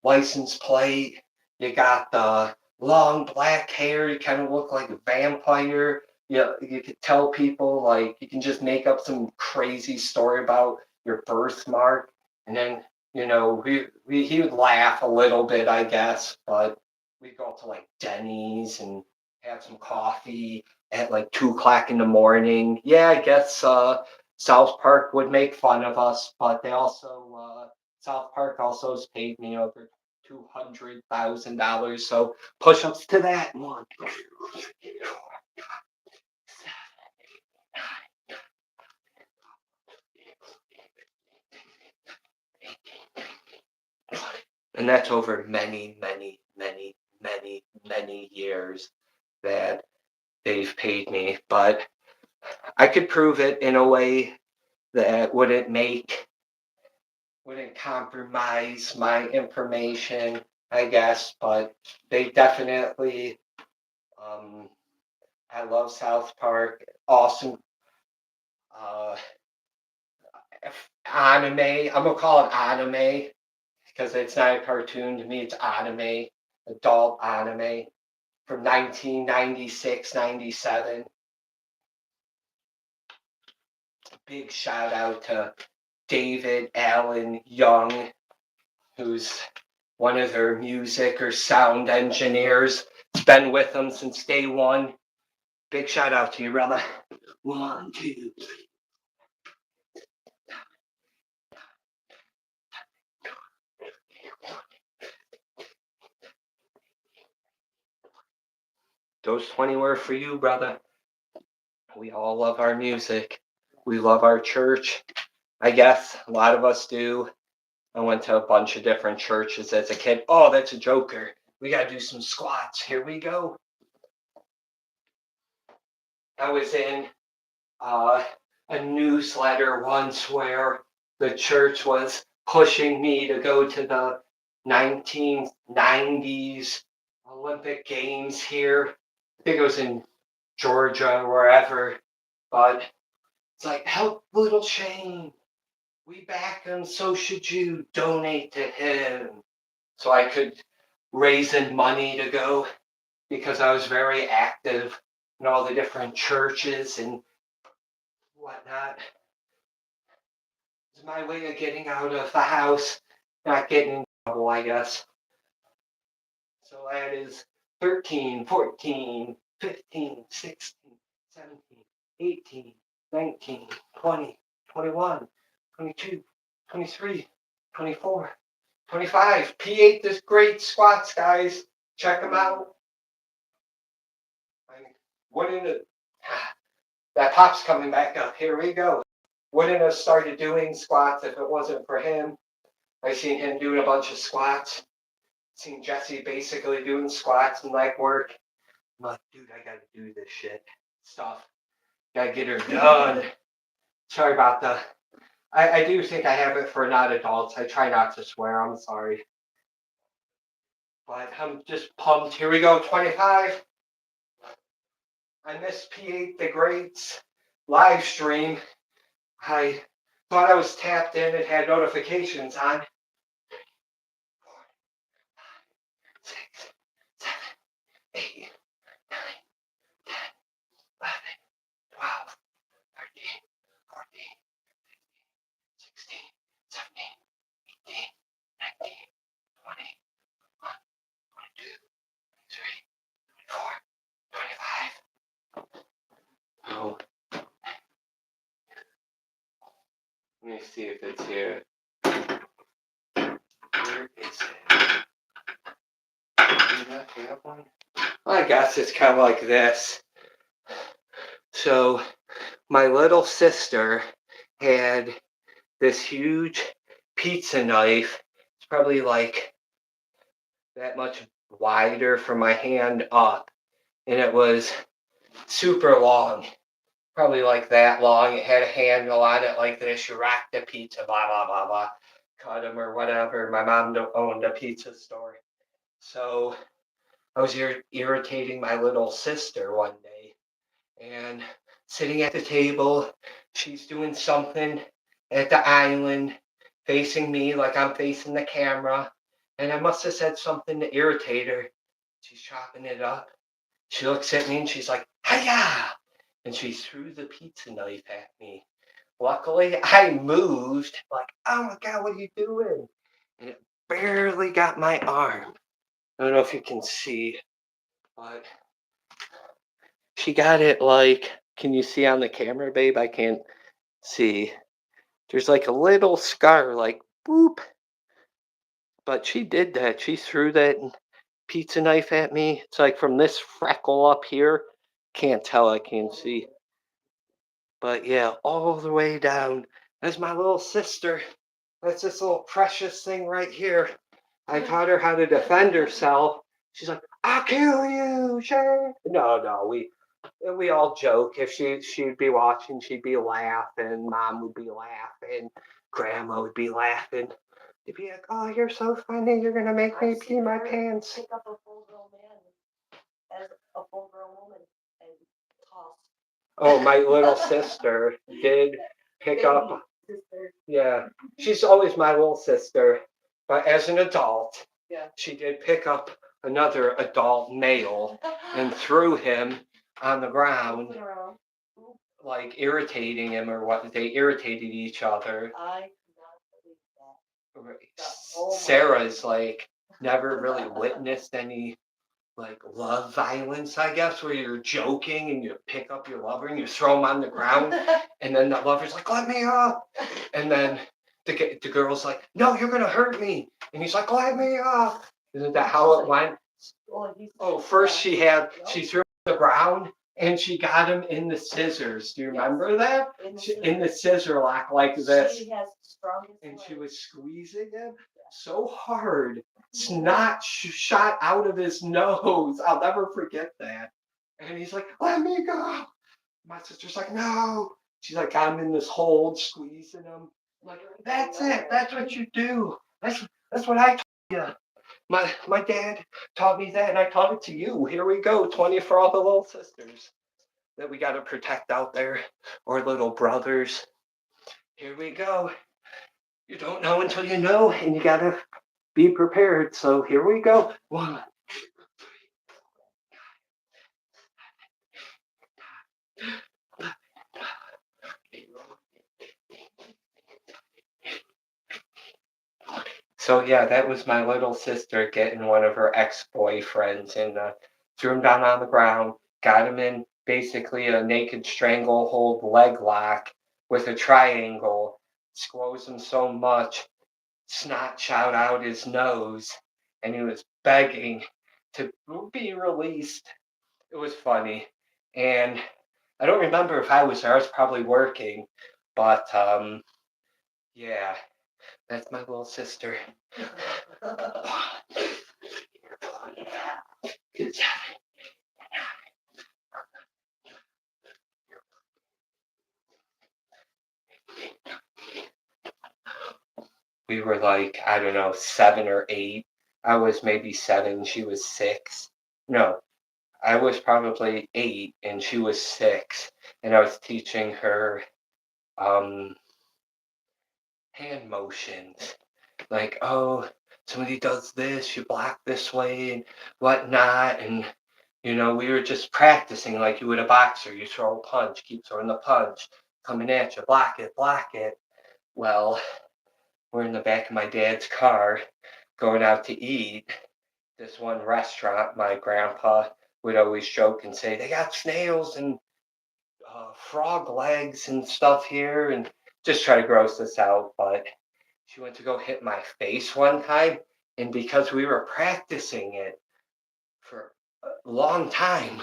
license plate. You got the long black hair. You kind of look like a vampire. You could tell people, like, you can just make up some crazy story about your birthmark. And then, he would laugh a little bit, I guess, but we'd go to like Denny's and have some coffee at like 2 o'clock in the morning. Yeah, I guess South Park would make fun of us, but they also South Park also has paid me over $200,000. So push-ups to that one. And that's over many, many, many years that they've paid me, but I could prove it in a way that wouldn't compromise my information, I guess, but they definitely, um, I love South Park. Awesome uh, anime. I'm gonna call it anime because it's not a cartoon to me, it's anime, adult anime from 1996, 97. Big shout out to David Allen Young, who's one of their music or sound engineers. It's been with them since day one. Big shout out to you, brother. 1, 2. Those 20 were for you, brother. We all love our music. We love our church. I guess a lot of us do. I went to a bunch of different churches as a kid. Oh, that's a joker. We got to do some squats. Here we go. I was in uh, a newsletter once where the church was pushing me to go to the 1990s Olympic Games here. I think it was in Georgia or wherever. But it's like, help little Shane. We back him, so should you. Donate to him. So I could raise in money to go because I was very active in all the different churches and whatnot. It's my way of getting out of the house, not getting in trouble, I guess. So that is 13, 14, 15, 16, 17, 18, 19, 20, 21, 22, 23, 24, 25. P8 this great squats, guys. Check them out. I wouldn't have, that pop's coming back up. Here we go. Wouldn't have started doing squats if it wasn't for him. I seen him doing a bunch of squats. Seen Jesse basically doing squats and leg work. I'm like, dude, I gotta do this shit stuff. Gotta get her done. Sorry about the. I do think I have it for not adults. I try not to swear. I'm sorry. But I'm just pumped. Here we go. 25. I missed P8 the Greats live stream. I thought I was tapped in. It had notifications on. 6, 7, 8, 9, 10, 11, 12, 13, 14, 16, 17, 18, 19, 20, 21, 22, 23, 24, 25. Oh, let me see if it's here. Where is it? Do not have one? Well, I guess it's kind of like this. So, my little sister had this huge pizza knife. It's probably like that much wider from my hand up. And it was super long, probably like that long. It had a handle on it like this. You rack the pizza, blah, blah, blah, blah. Cut them or whatever. My mom owned a pizza store. So I was irritating my little sister one day. And sitting at the table, she's doing something at the island, facing me like I'm facing the camera. And I must have said something to irritate her. She's chopping it up. She looks at me and she's like, hiya! And she threw the pizza knife at me. Luckily, I moved, like, oh my God, what are you doing? And it barely got my arm. I don't know if you can see, but she got it like, can you see on the camera, babe? I can't see. There's like a little scar, like, boop. But she did that. She threw that pizza knife at me. It's like from this freckle up here. Can't tell, I can't see. But yeah, all the way down. That's my little sister. That's this little precious thing right here. I taught her how to defend herself. She's like, I'll kill you, sure. No, no, we all joke. If she'd be watching, she'd be laughing. Mom would be laughing. Grandma would be laughing. They'd be like, "Oh, you're so funny. You're gonna make me I've pee seen my her pants." pick up a full-grown man as a full-grown woman and toss. Oh, my little sister did pick up. Baby sister. Yeah, she's always my little sister, but as an adult, Yeah. she did pick up another adult male and threw him on the ground, Moving around. like irritating him or what. They irritated each other. I cannot believe that. Sarah's like never really witnessed any like love violence, I guess, where you're joking and you pick up your lover and you throw him on the ground, and then the lover's like, "Let me up," and then the girl's like, "No, you're gonna hurt me," and he's like, "Let me up." Isn't that how it went? Oh, first she threw him on the ground and she got him in the scissors. Do you remember that? In the scissor lock like this. She has the strongest And she leg. was squeezing him so hard, snot shot out of his nose. I'll never forget that. And he's like, "Let me go." My sister's like, "No." She's like, got him in this hold, squeezing him. I'm like, "That's it. That's what you do. That's what I taught you. My dad taught me that, and I taught it to you. Here we go, 20 for all the little sisters that we got to protect out there, or little brothers. Here we go. You don't know until you know, and you gotta be prepared. So here we go. One. So yeah, that was my little sister getting one of her ex-boyfriends and threw him down on the ground, got him in basically a naked stranglehold leg lock with a triangle, squoze him so much, snot shot out his nose, and he was begging to be released. It was funny. And I don't remember if I was there. I was probably working. But yeah, that's my little sister. We were like, I don't know, 7 or 8. I was maybe 7. She was 6. No, I was probably 8 and she was 6. And I was teaching her um, hand motions. Like, oh, somebody does this, you block this way and whatnot. And, we were just practicing like you would a boxer. You throw a punch, keep throwing the punch, coming at you, block it, block it. Well, we're in the back of my dad's car going out to eat. This one restaurant, my grandpa would always joke and say, they got snails and frog legs and stuff here, and just try to gross us out. But she went to go hit my face one time, and because we were practicing it for a long time,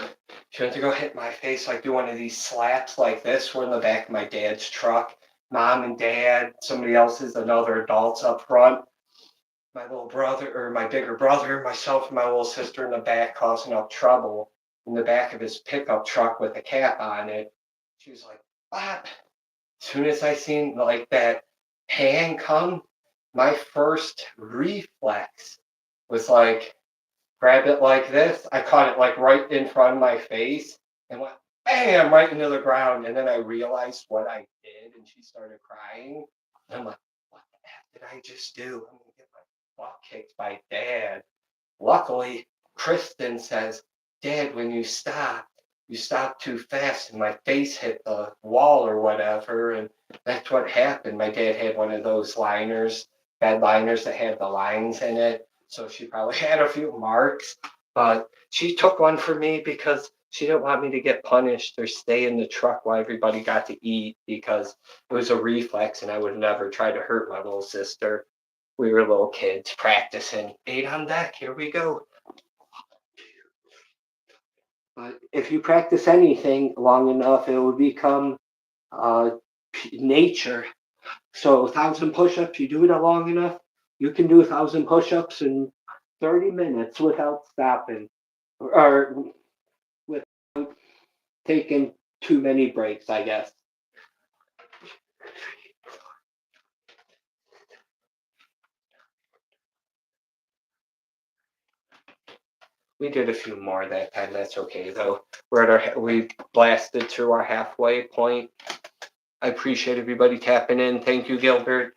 she went to go hit my face, like do one of these slaps like this. We're in the back of my dad's truck, mom and dad, somebody else's, another adults up front. My little brother, or my bigger brother, myself, and my little sister in the back causing up trouble in the back of his pickup truck with a cap on it. She was like, "What?" As soon as I seen like that hand come, my first reflex was like grab it like this. I caught it like right in front of my face and went bam right into the ground. And then I realized what I did, and she started crying. And I'm like, "What the heck did I just do? I'm gonna get my butt kicked by dad." Luckily, Kristen says, "Dad, when you stopped too fast and my face hit the wall or whatever." And that's what happened. My dad had one of those liners, bed liners that had the lines in it. So she probably had a few marks. But she took one for me because she didn't want me to get punished or stay in the truck while everybody got to eat, because it was a reflex and I would never try to hurt my little sister. We were little kids practicing. 8 on deck, here we go. But if you practice anything long enough, it will become uh, nature. So 1,000 push-ups, you do it long enough, you can do 1,000 push-ups in 30 minutes without stopping. or without taking too many breaks, I guess. We did a few more that time. That's okay though. We blasted through our halfway point. I appreciate everybody tapping in. Thank you, Gilbert.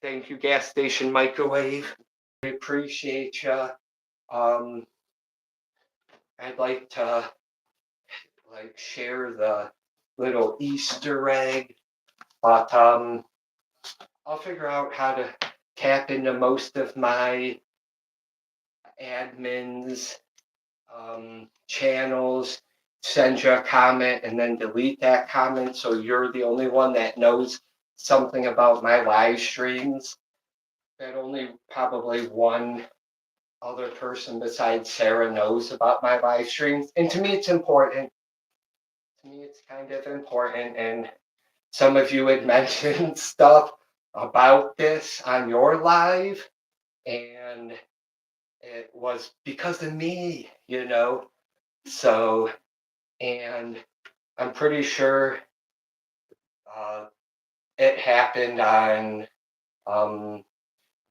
Thank you, gas station microwave. I appreciate you. Um, I'd like to share the little Easter egg, but I'll figure out how to tap into most of my admins channels, send you a comment, and then delete that comment so you're the only one that knows something about my live streams. That only probably one other person besides Sarah knows about my live streams. And to me, it's important. To me, it's kind of important. And some of you had mentioned stuff about this on your live, and it was because of me, you know. So, and I'm pretty sure uh, it happened on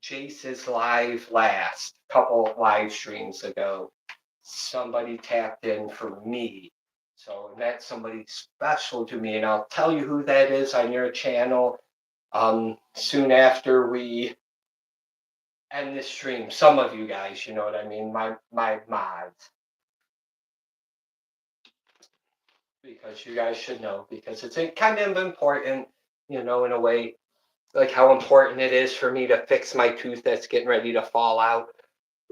Jace's live last couple live streams ago. Somebody tapped in for me. So that's somebody special to me, and I'll tell you who that is on your channel soon after we end this stream. Some of you guys, you know what I mean, my mods, because you guys should know, because it's kind of important, you know, in a way, like how important it is for me to fix my tooth that's getting ready to fall out.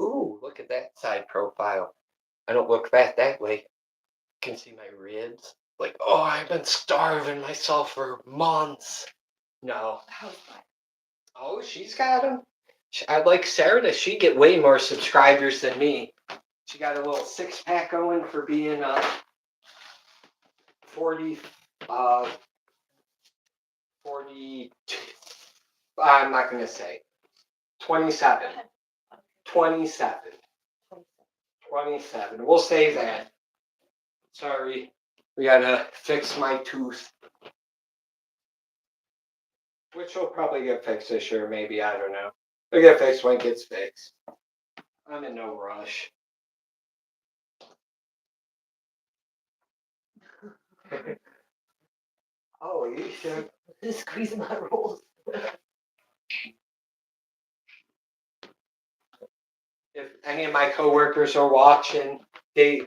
Ooh, look at that side profile. I don't look that way. You can see my ribs. Like, oh, I've been starving myself for months. No. Oh, she's got them. I'd like Sarah to, she get way more subscribers than me. She got a little 6-pack going for being 40, 40, I'm not going to say, 27. 27. 27. We'll say that. Sorry. We gotta fix my tooth. Which will probably get fixed this year, maybe. I don't know. It'll get fixed when it gets fixed. I'm in no rush. Oh, you should. Squeeze my rolls. If any of my coworkers are watching, they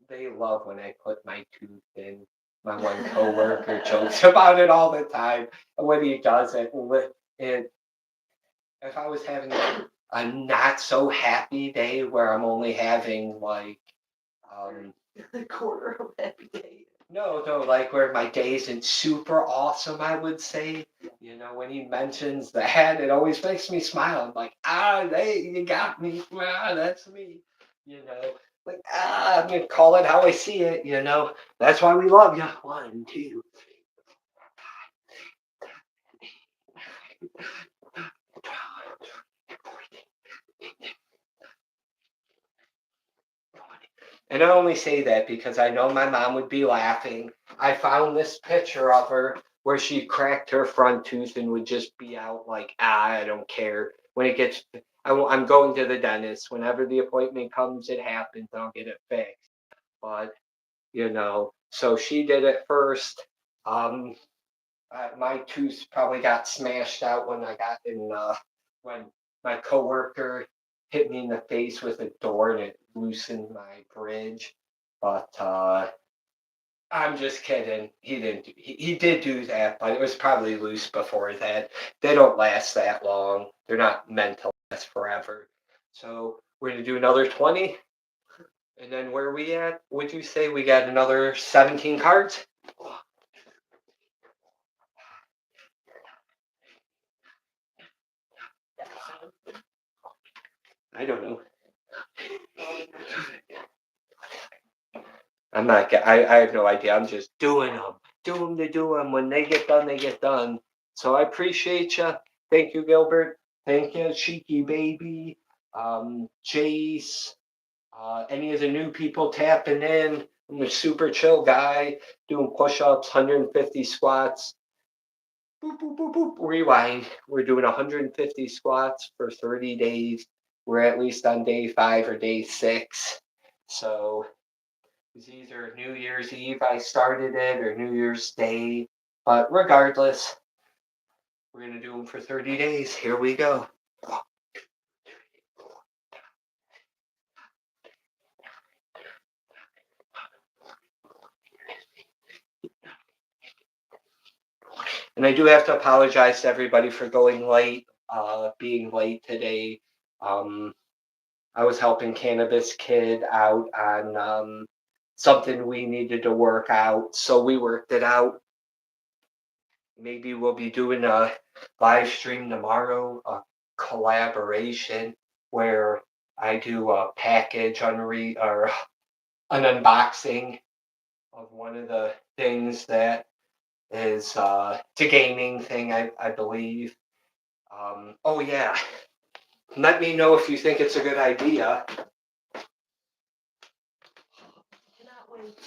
love when I put my tooth in. My one coworker jokes about it all the time. And when he does it, if I was having a not so happy day where I'm only having like The quarter of every day. no, like where my day isn't super awesome, I would say. You know, when he mentions that, it always makes me smile. I'm like, you got me. Ah, that's me. You know, like, I'm going to call it how I see it, you know. That's why we love you. 1, 2, 3, 12, 14. And I only say that because I know my mom would be laughing. I found this picture of her where she cracked her front tooth and would just be out like, I don't care. When it gets, I'm going to the dentist. Whenever the appointment comes, it happens. I'll get it fixed. But, you know, so she did it first. Um, my tooth probably got smashed out when I got in, when my coworker hit me in the face with a door and it loosened my bridge. But I'm just kidding. He didn't. He did do that, but it was probably loose before that. They don't last that long. They're not meant to last forever. So we're gonna do another 20, and then where are we at? Would you say we got another 17 cards? I don't know. I'm not. I have no idea. I'm just doing them. Do them to do them. When they get done, they get done. So I appreciate you. Thank you, Gilbert. Thank you, Cheeky Baby. Jace. Any of the new people tapping in, I'm a super chill guy doing push-ups, 150 squats. Boop, boop, boop, boop. Rewind. We're doing 150 squats for 30 days. We're at least on day 5 or day 6. So it's either New Year's Eve I started it or New Year's Day. But regardless, we're going to do them for 30 days. Here we go. And I do have to apologize to everybody for going late, being late today. I was helping Cannabis Kid out on something we needed to work out, so we worked it out. Maybe we'll be doing a live stream tomorrow, a collaboration where I do a package or an unboxing of one of the things that is it's a gaming thing, I believe. Oh yeah, let me know if you think it's a good idea. Cannot wait.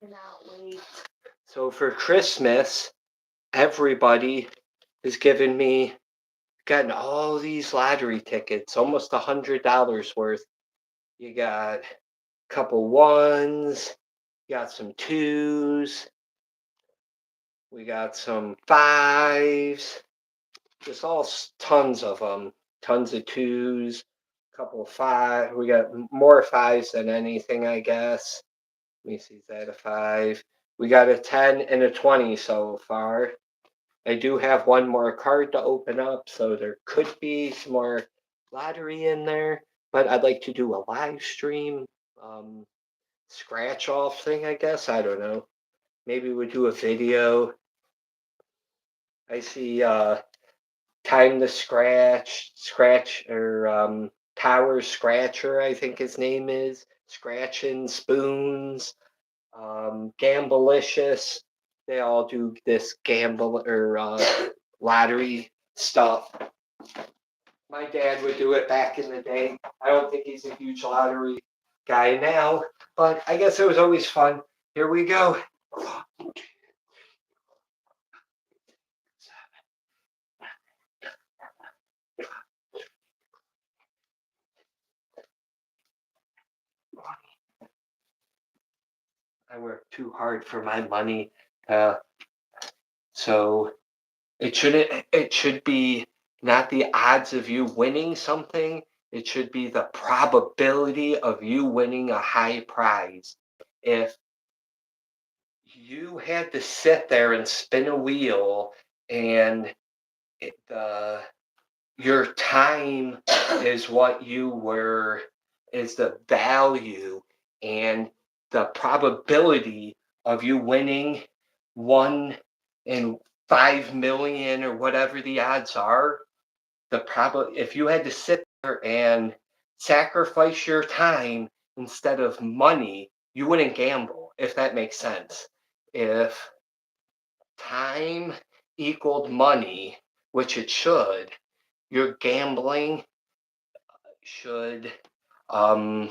Cannot wait. So for Christmas, everybody is giving me getting all these lottery tickets, almost $100 worth. You got a couple ones, you got some twos, we got some fives, just all tons of them, tons of twos, couple of five. We got more fives than anything, I guess. Let me see, is that a 5? We got a 10 and a 20 so far. I do have one more card to open up, so there could be some more lottery in there. But I'd like to do a live stream, scratch off thing, I guess. I don't know. Maybe we'll do a video. I see Time to Scratch, or Power Scratcher, I think his name is. Scratching Spoons. Gamblicious. They all do this gamble or lottery stuff. My dad would do it back in the day. I don't think he's a huge lottery guy now, but I guess it was always fun. Here we go. I work too hard for my money, so it should be not the odds of you winning something. It should be the probability of you winning a high prize. If you had to sit there and spin a wheel and the your time is what you were is the value, and the probability of you winning 1 in 5 million or whatever the odds are, if you had to sit there and sacrifice your time instead of money, you wouldn't gamble, if that makes sense. If time equaled money, which it should, your gambling should um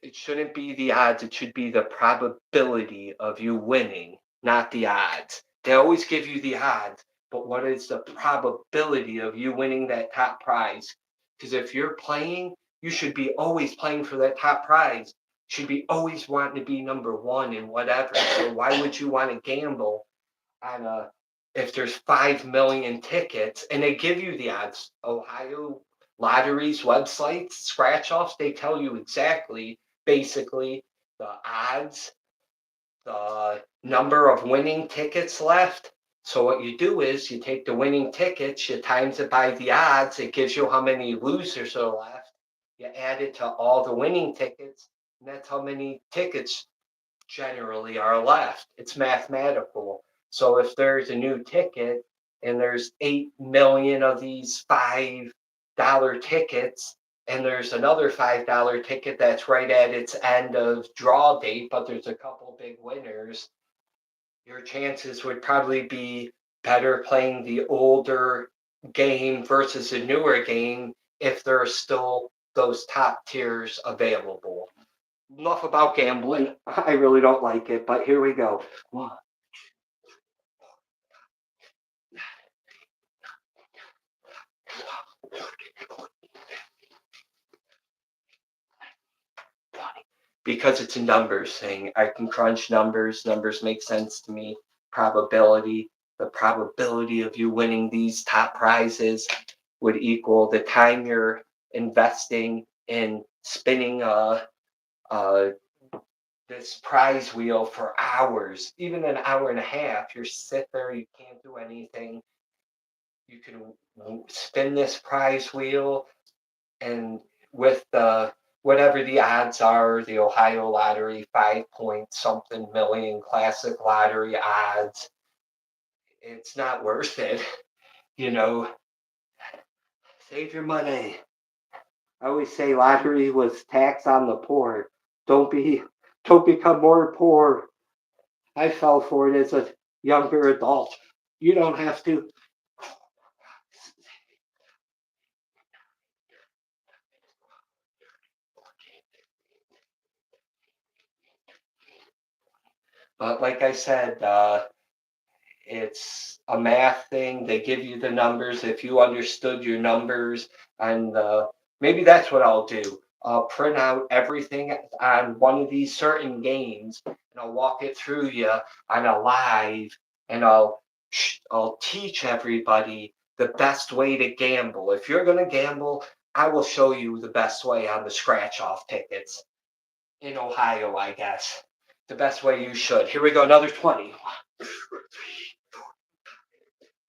it shouldn't be the odds, it should be the probability of you winning, not the odds. They always give you the odds, but what is the probability of you winning that top prize? Because if you're playing, you should be always playing for that top prize. You should be always wanting to be number one in whatever. So why would you want to gamble on a if there's 5 million tickets and they give you the odds? Ohio lotteries websites, scratch offs, they tell you exactly, basically, the odds, the number of winning tickets left. So what you do is you take the winning tickets, you times it by the odds, it gives you how many losers are left. You add it to all the winning tickets, and that's how many tickets generally are left. It's mathematical. So if there's a new ticket and there's 8 million of these $5 tickets, and there's another $5 ticket that's right at its end of draw date, but there's a couple big winners, your chances would probably be better playing the older game versus a newer game if there are still those top tiers available. enough about gambling. I really don't like it, but here we go. One. Because it's a numbers thing. I can crunch numbers. Numbers make sense to me. Probability. The probability of you winning these top prizes would equal the time you're investing in spinning this prize wheel for hours, even an hour and a half. You sit there, you can't do anything. You can spin this prize wheel, and with the whatever the odds are, the Ohio lottery, 5 point something million classic lottery odds, it's not worth it. You know, save your money. I always say lottery was tax on the poor. Don't be don't become more poor. I fell for it as a younger adult. You don't have to. But like I said, it's a math thing. They give you the numbers. If you understood your numbers, and maybe that's what I'll do. I'll print out everything on one of these certain games, and I'll walk it through you on a live, and I'll teach everybody the best way to gamble. If you're gonna gamble, I will show you the best way on the scratch off tickets in Ohio, I guess. The best way you should. Here we go, another 20.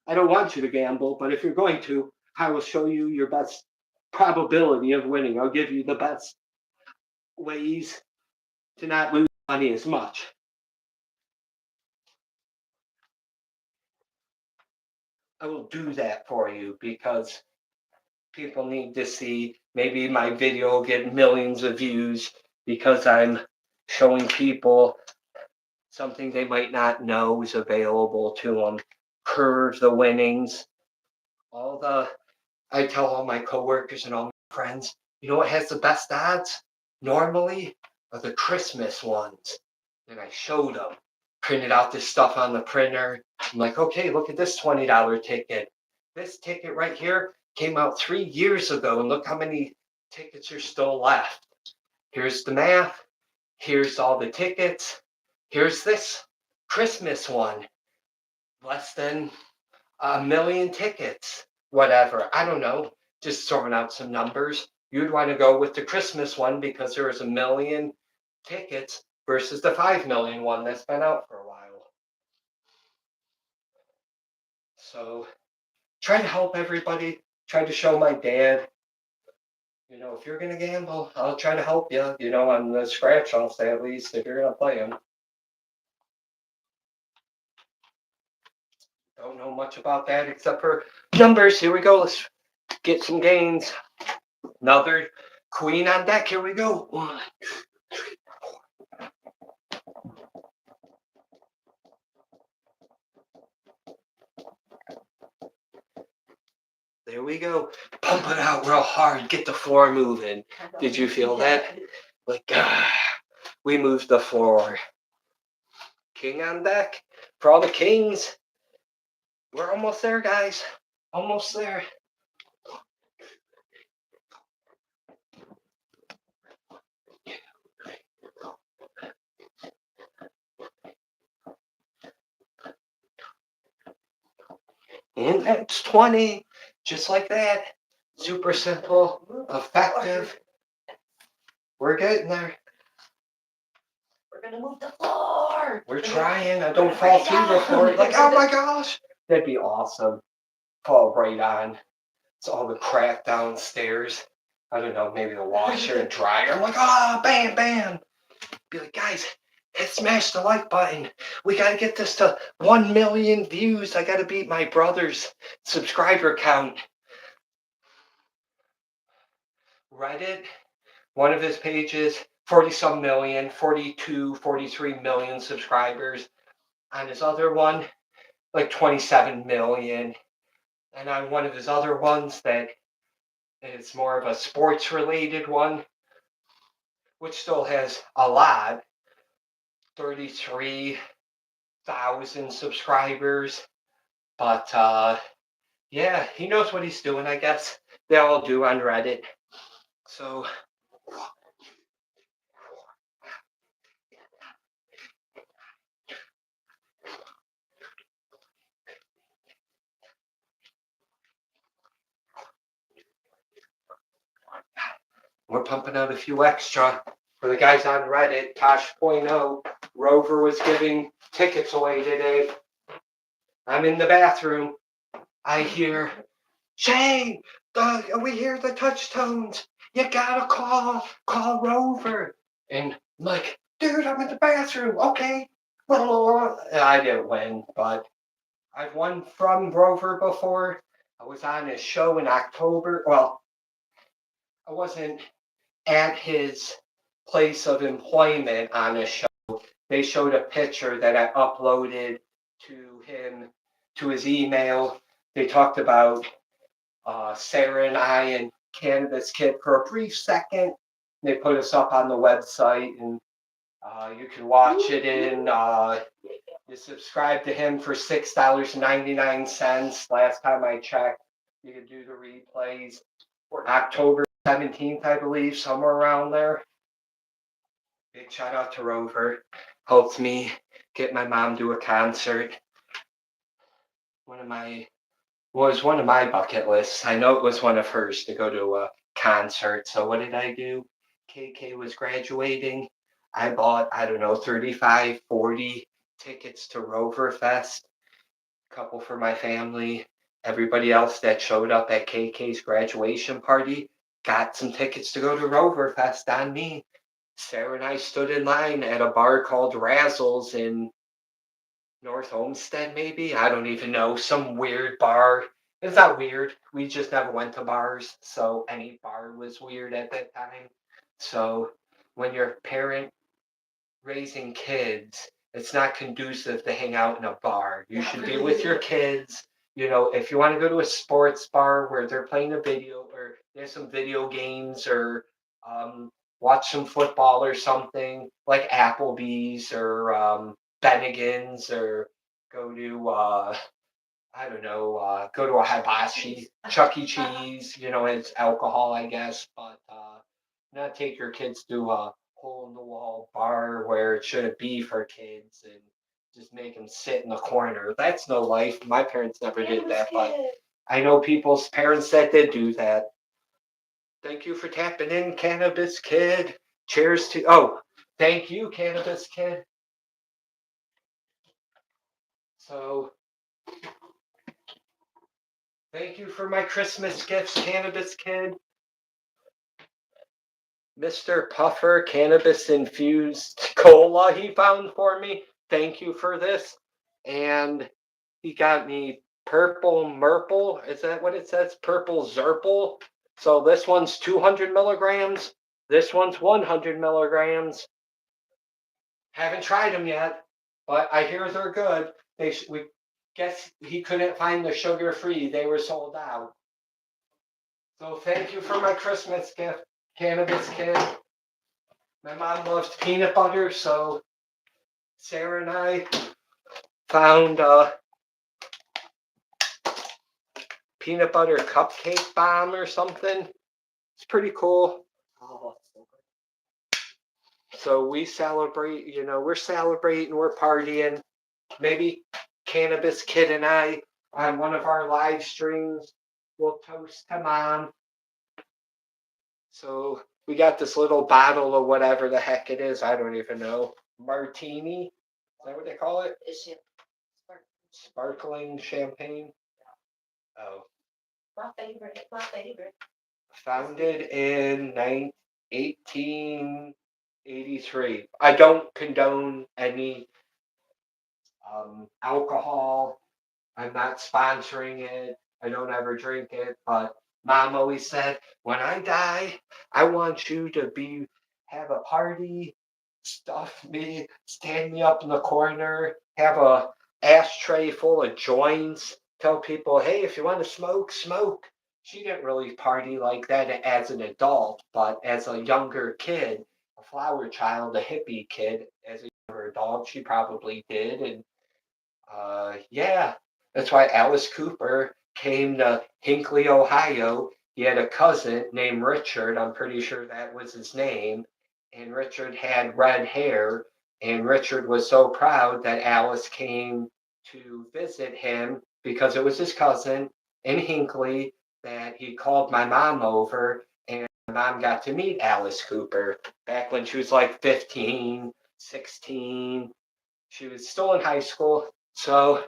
I don't want you to gamble, but if you're going to, I will show you your best probability of winning. I'll give you the best ways to not lose money as much. I will do that for you because people need to see. Maybe my video will get millions of views because I'm showing people something they might not know is available to them. Curve the winnings. All the I tell all my coworkers and all my friends, you know what has the best odds? Normally are the Christmas ones. And I showed them, printed out this stuff on the printer. I'm like, okay, look at this $20 ticket. This ticket right here came out 3 years ago, and look how many tickets are still left. Here's the math. Here's all the tickets. Here's this Christmas one. Less than a million tickets, whatever. I don't know. Just throwing out some numbers. You'd want to go with the Christmas one because there was a million tickets versus the 5 million one that's been out for a while. So try to help everybody. Try to show my dad. If you're gonna gamble, I'll try to help you. On the scratch, I'll say at least if you're gonna play them. Don't know much about that except for numbers. Here we go. Let's get some gains. Another queen on deck. Here we go. One. There we go. Pump it out real hard. Get the floor moving. Did you feel that? Like, we moved the floor. King on deck. For all the kings. We're almost there, guys. Almost there. And that's 20. Just like that. Super simple. Effective. We're getting there. We're gonna move the floor. We're trying. I don't fall through the floor. Like, oh my gosh. That'd be awesome. Fall right on. It's all the crap downstairs. I don't know, maybe the washer and dryer. I'm like, bam, bam. Be like, guys, hit smash the like button. We gotta get this to 1 million views. I gotta beat my brother's subscriber count. Reddit, one of his pages, 40 some million, 42, 43 million subscribers. On his other one, like 27 million. And on one of his other ones that is more of a sports related one, which still has a lot, 33,000 subscribers. But yeah, he knows what he's doing, I guess. They all do on Reddit. So we're pumping out a few extra for the guys on Reddit. Tosh.0 Rover was giving tickets away today. I'm in the bathroom. I hear, Shane, we hear the touch tones. You gotta call Rover. And I'm like, dude, I'm in the bathroom. Okay. I didn't win, but I've won from Rover before. I was on his show in October. Well, I wasn't at his place of employment on his show. They showed a picture that I uploaded to him, to his email. They talked about Sarah and I and Cannabis Kid for a brief second. They put us up on the website, and you can watch it in. You subscribe to him for $6.99. Last time I checked, you can do the replays. October 17th, I believe, somewhere around there. Big shout out to Rover. Helped me get my mom to a concert. Was one of my bucket lists. I know it was one of hers to go to a concert. So what did I do? KK was graduating. I bought, I don't know, 35, 40 tickets to Rover Fest. A couple for my family. Everybody else that showed up at KK's graduation party got some tickets to go to Rover Fest on me. Sarah and I stood in line at a bar called Razzles in North Homestead, maybe. I don't even know. Some weird bar. It's not weird. We just never went to bars, so any bar was weird at that time. So when you're a parent raising kids, it's not conducive to hang out in a bar. You should be with your kids. You know, if you want to go to a sports bar where they're playing a video or there's some video games or watch some football or something like Applebee's or Bennigan's or go to I don't know, go to a hibachi, Chuck E. Cheese. You know, it's alcohol, I guess, but not take your kids to a hole in the wall bar where it shouldn't be for kids and just make them sit in the corner. That's no life. My parents never did that, but I know people's parents that did do that. Thank you for tapping in, Cannabis Kid. Cheers to, oh, thank you, Cannabis Kid. So, thank you for my Christmas gifts, Cannabis Kid. Mr. Puffer cannabis infused cola he found for me. Thank you for this. And he got me purple Merple. Is that what it says? Purple Zerple. So this one's 200 milligrams. This one's 100 milligrams. Haven't tried them yet, but I hear they're good. We guess he couldn't find the sugar free. They were sold out. So thank you for my Christmas gift, Cannabis Kid. My mom loves peanut butter, so Sarah and I found a peanut butter cupcake bomb or something. It's pretty cool. So we celebrate, you know, we're celebrating, we're partying. Maybe Cannabis Kid and I on one of our live streams will toast to mom. So we got this little bottle of whatever the heck it is. I don't even know. Martini. Is that what they call it? Sparkling champagne. Oh. My favorite. My favorite. Founded in 1883. I don't condone any alcohol. I'm not sponsoring it. I don't ever drink it. But mom always said, when I die, I want you to have a party, stuff me, stand me up in the corner, have a ashtray full of joints, tell people, hey, if you want to smoke, smoke. She didn't really party like that as an adult, but as a younger kid, a flower child, a hippie kid. As a younger adult, she probably did. And yeah, that's why Alice Cooper came to Hinckley, Ohio. He had a cousin named Richard. I'm pretty sure that was his name. And Richard had red hair. And Richard was so proud that Alice came to visit him because it was his cousin in Hinckley that he called my mom over. And my mom got to meet Alice Cooper back when she was like 15, 16. She was still in high school. So,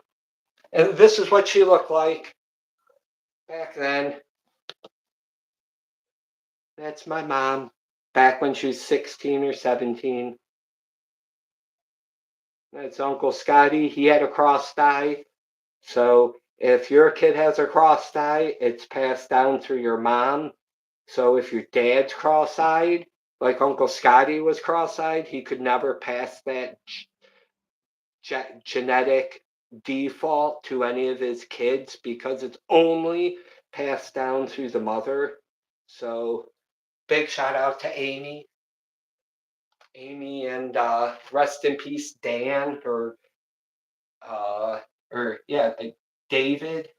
and this is what she looked like back then. That's my mom back when she was 16 or 17. That's Uncle Scotty. He had a crossed eye. So, if your kid has a crossed eye, it's passed down through your mom. So, if your dad's cross eyed, like Uncle Scotty was cross eyed, he could never pass that genetic default to any of his kids because it's only passed down through the mother. So big shout out to Amy, and rest in peace, Dan, uh, or yeah, David.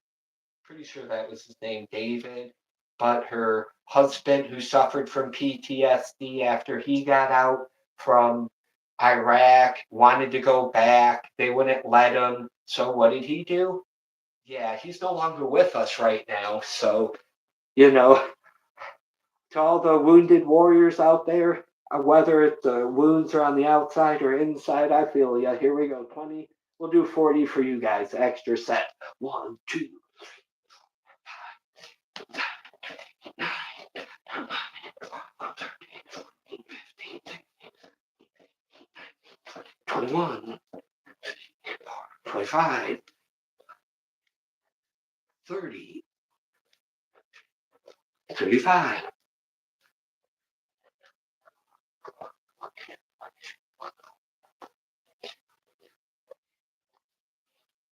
Pretty sure that was his name, David. But her husband, who suffered from PTSD after he got out from Iraq, wanted to go back. They wouldn't let him. So what did he do? Yeah, he's no longer with us right now. So, you know, to all the wounded warriors out there, whether the wounds are on the outside or inside, I feel ya. Here we go. 20. We'll do 40 for you guys. Extra set. 1, 2, 21, 25, 30, 35.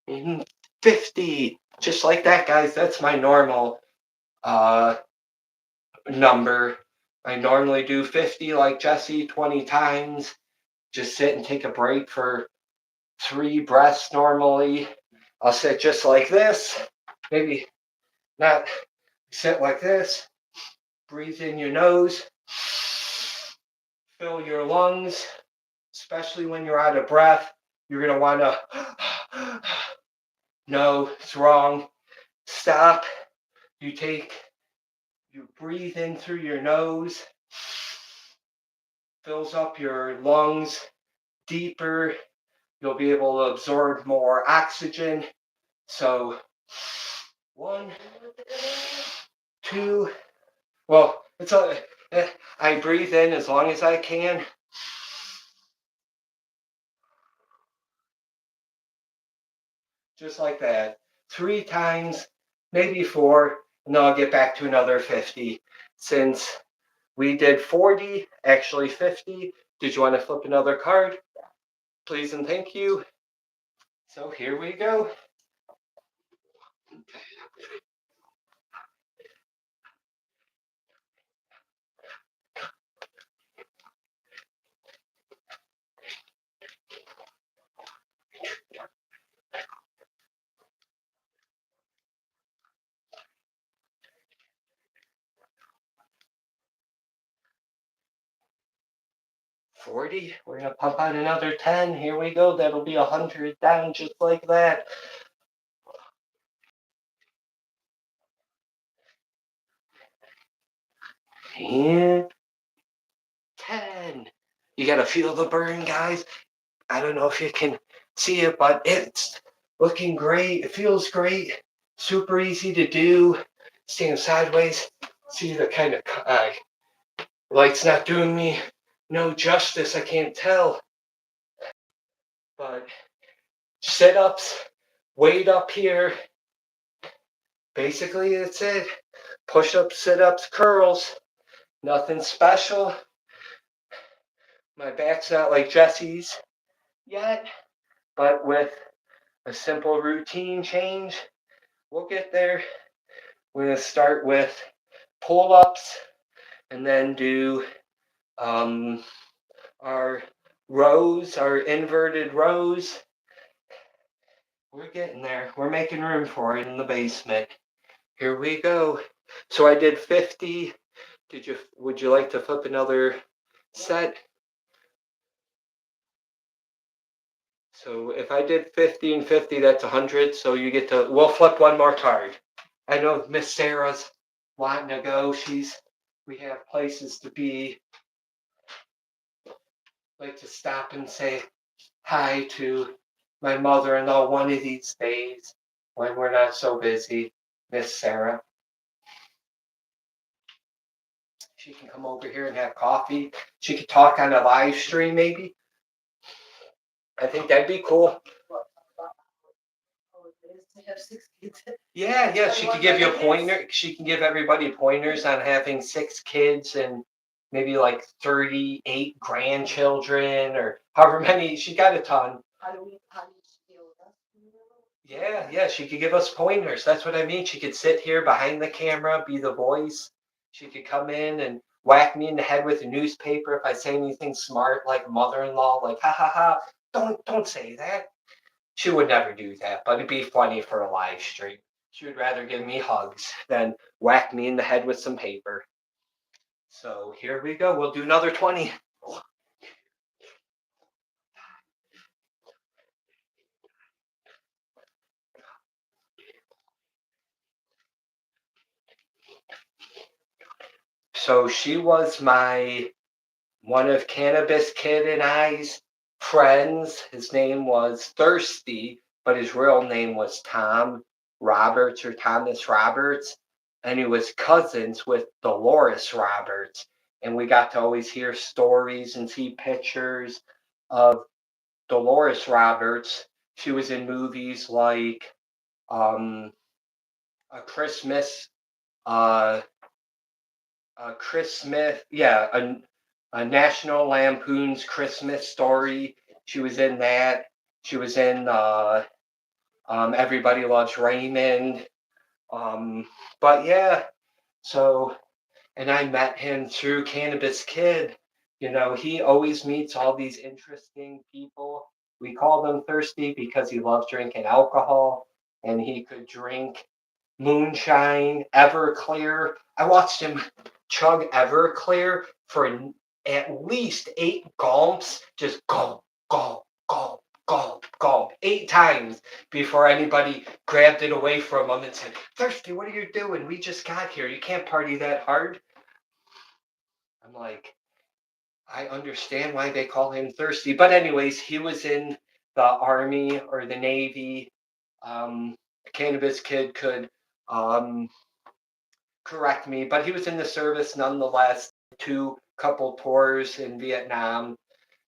And 50. Just like that, guys. That's my normal uh, number. I normally do 50 like Jesse 20 times. Just sit and take a break for 3 breaths normally. I'll sit just like this. Maybe not sit like this. Breathe in your nose. Fill your lungs, especially when you're out of breath. You're going to want to, no, it's wrong. Stop. You breathe in through your nose, fills up your lungs deeper. You'll be able to absorb more oxygen. So, 1, 2, well, I breathe in as long as I can. Just like that. 3 times, maybe 4, and then I'll get back to another 50. Since we did 40, actually 50, did you want to flip another card? Please and thank you. So here we go. 40. We're going to pump out another 10. Here we go. That'll be 100 down just like that. And 10. You got to feel the burn, guys. I don't know if you can see it, but it's looking great. It feels great. Super easy to do. Stand sideways. See the kind of light's not doing me no justice. I can't tell. But sit ups, weight up here. Basically, that's it. Push ups, sit ups, curls. Nothing special. My back's not like Jesse's yet, but with a simple routine change, we'll get there. We're going to start with pull ups and then do our rows, our inverted rows. We're getting there. We're making room for it in the basement. Here we go. So I did 50. Would you like to flip another set? So if I did 50 and 50, that's 100. So we'll flip one more card. I know Miss Sarah's wanting to go. We have places to be. Like to stop and say hi to my mother-in-law one of these days when we're not so busy. Miss Sarah. She can come over here and have coffee. She could talk on a live stream maybe. I think that'd be cool. Have 6 kids. Yeah, she could give you a pointer. She can give everybody pointers on having 6 kids and maybe like 38 grandchildren or however many. She got a ton. How do you deal with us? Yeah, she could give us pointers. That's what I mean. She could sit here behind the camera, be the voice. She could come in and whack me in the head with a newspaper if I say anything smart, like mother-in-law, like ha ha ha. Don't say that. She would never do that, but it'd be funny for a live stream. She would rather give me hugs than whack me in the head with some paper. So here we go. We'll do another 20. So she was one of Cannabis Kid and I's friends. His name was Thirsty, but his real name was Tom Roberts or Thomas Roberts. And he was cousins with Dolores Roberts. And we got to always hear stories and see pictures of Dolores Roberts. She was in movies like um, A Christmas, uh, Chris Smith, yeah, a National Lampoon's Christmas Story. She was in that. She was in Everybody Loves Raymond. But yeah, so and I met him through Cannabis Kid. He always meets all these interesting people. We called him Thirsty because he loves drinking alcohol and he could drink moonshine, Everclear. I watched him chug Everclear for at least 8 gulps, just gulp, gulp, gulp, gulp, gulp, 8 times before anybody grabbed it away from him and said, Thirsty, what are you doing? We just got here. You can't party that hard. I'm like, I understand why they call him Thirsty. But, anyways, he was in the Army or the Navy. Cannabis Kid could um, correct me, but he was in the service nonetheless. Couple tours in Vietnam,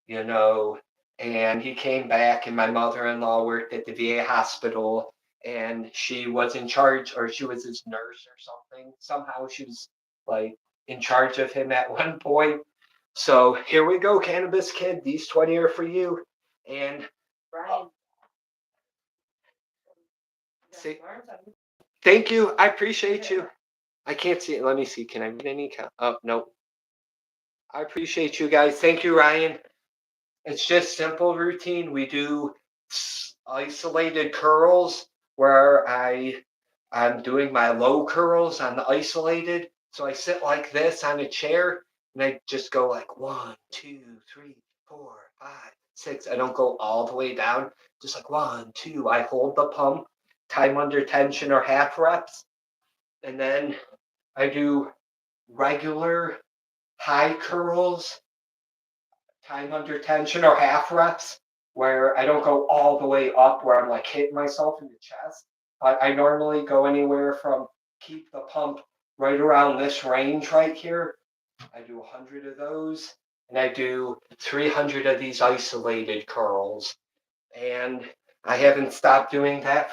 you know, and he came back, and my mother-in-law worked at the VA hospital, and she was in charge, or she was his nurse or something. Somehow she was like in charge of him at one point. So here we go, Cannabis Kid. These 20 are for you. And Brian. See, thank you. I appreciate you. I can't see it. Let me see. Can I read any? Oh, no. I appreciate you guys. Thank you, Ryan. It's just simple routine. We do isolated curls where I'm doing my low curls on the isolated. So I sit like this on a chair and I just go like 1, 2, 3, 4, 5, 6. I don't go all the way down. Just like 1, 2. I hold the pump, time under tension or half reps. And then I do regular high curls, time under tension or half reps, where I don't go all the way up where I'm like hitting myself in the chest. I normally go anywhere from keep the pump right around this range right here. I do 100 of those, and I do 300 of these isolated curls. And I haven't stopped doing that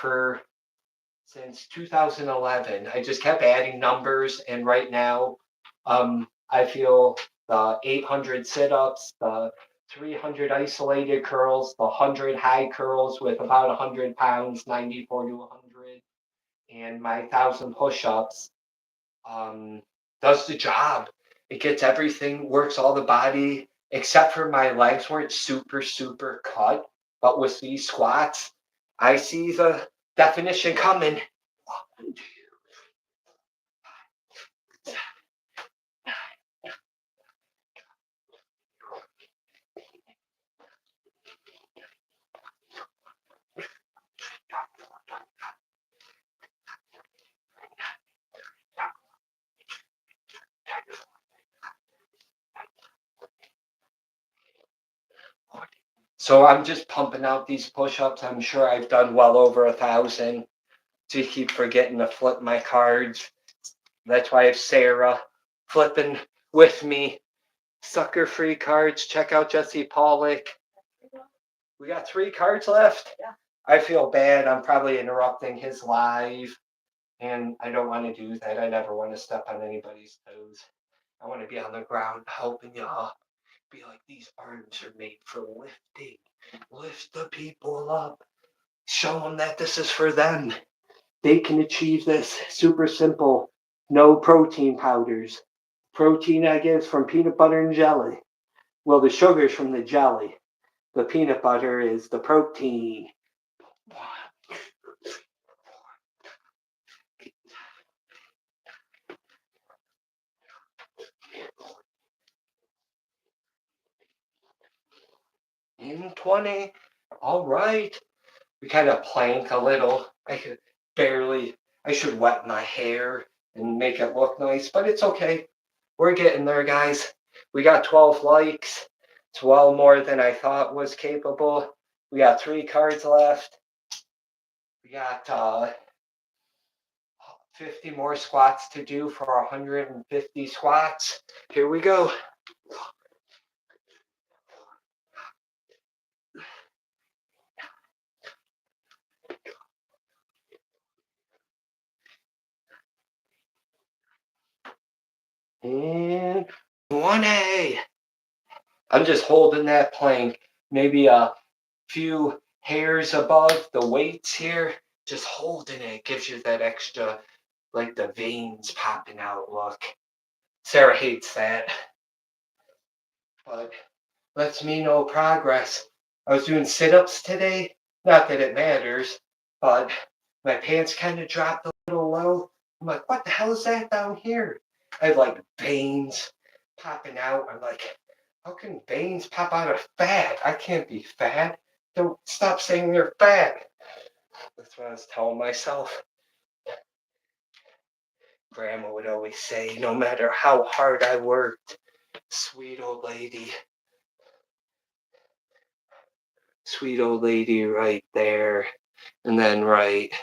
since 2011. I just kept adding numbers, and right now, I feel the 800 sit-ups, the 300 isolated curls, the 100 high curls with about 100 pounds, 94 to 100, and my 1,000 push-ups does the job. It gets everything, works all the body except for my legs weren't super cut. But with these squats, I see the definition coming. 1, 2, 40. So I'm just pumping out these push-ups. I'm sure I've done well over 1,000. To keep forgetting to flip my cards. That's why I have Sarah flipping with me. Sucker free cards. Check out Jesse Pollock. We got 3 cards left. Yeah. I feel bad. I'm probably interrupting his live. And I don't want to do that. I never want to step on anybody's toes. I want to be on the ground helping y'all. Be like, these arms are made for lifting. Lift the people up. Show them that this is for them. They can achieve this. Super simple. No protein powders. Protein I get is from peanut butter and jelly. Well, the sugar's from the jelly. The peanut butter is the protein. In 20. All right. We kind of plank a little. I could barely, I should wet my hair and make it look nice, but it's okay. We're getting there, guys. We got 12 likes. It's well more than I thought was capable. We got 3 cards left. We got 50 more squats to do for 150 squats. Here we go. And 1A. I'm just holding that plank. Maybe a few hairs above the weights here. Just holding it gives you that extra, like the veins popping out look. Sarah hates that, but lets me know progress. I was doing sit-ups today. Not that it matters, but my pants kind of dropped a little low. I'm like, what the hell is that down here? I had like veins popping out. I'm like, how can veins pop out of fat? I can't be fat. Don't stop saying you're fat. That's what I was telling myself. Grandma would always say, no matter how hard I worked, sweet old lady, right there, and then right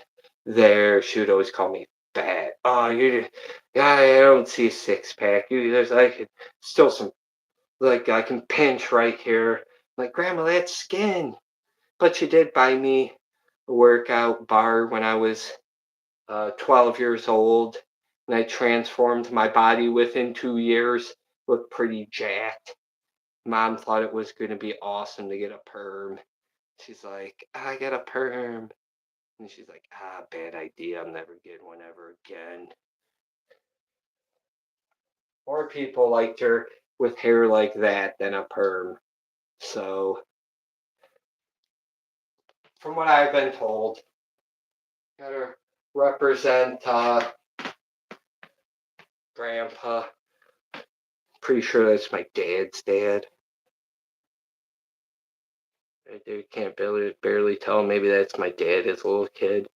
there, she would always call me fat. Oh, yeah, I don't see a 6-pack. There's like still some, like I can pinch right here. Like, Grandma, that's skin. But she did buy me a workout bar when I was 12 years old, and I transformed my body within 2 years. Looked pretty jacked. Mom thought it was going to be awesome to get a perm. She's like, I got a perm. And she's like, bad idea. I'm never getting one ever again. More people liked her with hair like that than a perm. So, from what I've been told, gotta represent Grandpa. Pretty sure that's my dad's dad. I can't barely tell. Maybe that's my dad as a little kid.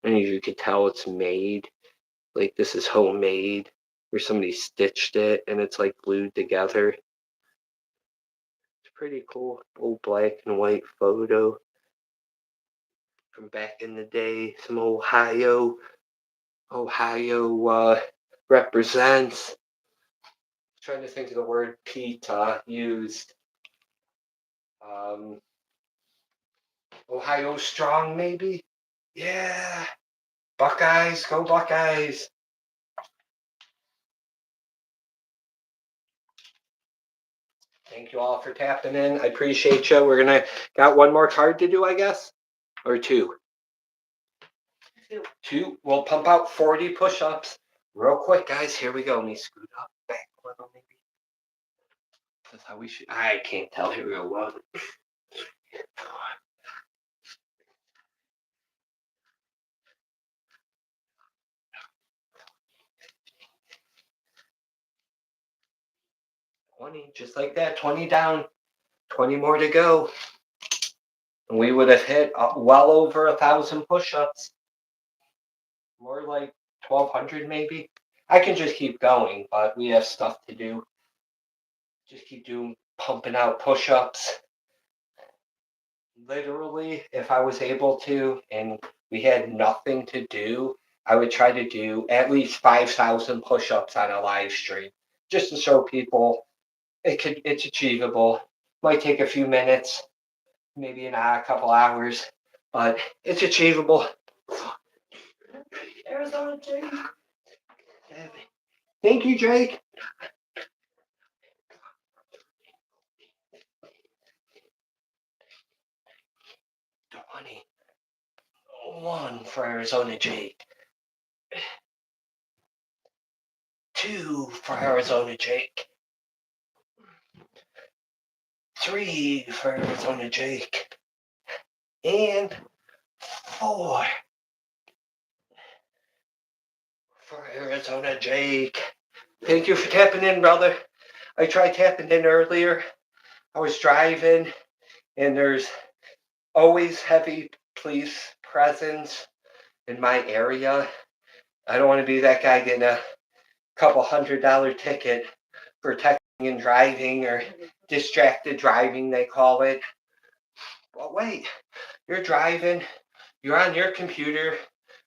And you could tell it's made. Like, this is homemade. Or somebody stitched it and it's like glued together. It's pretty cool. Old black and white photo from back in the day. Some Ohio represents. I'm trying to think of the word pita used. Ohio strong, maybe? Yeah. Buckeyes, go Buckeyes. Thank you all for tapping in. I appreciate you. We're gonna got one more card to do, I guess, or 2. 2. We'll pump out 40 push-ups real quick, guys. Here we go. Let me scoot up back a little, maybe. That's how we should. I can't tell here real well. 20, just like that. 20 down. 20 more to go. And we would have hit well over 1,000 push-ups. More like 1,200 maybe. I can just keep going, but we have stuff to do. Just keep doing pumping out push-ups. Literally, if I was able to, and we had nothing to do, I would try to do at least 5,000 push-ups on a live stream, just to show people it's achievable. Might take a few minutes, maybe a couple hours, but it's achievable. Arizona Jake. Thank you, Jake. 21 for Arizona Jake. 2 for Arizona Jake. 3 for Arizona Jake. And 4 for Arizona Jake. Thank you for tapping in, brother. I tried tapping in earlier. I was driving, and there's always heavy police presence in my area. I don't want to be that guy getting a couple $100 ticket for texting and driving, or distracted driving, they call it. Well, wait, you're driving, you're on your computer.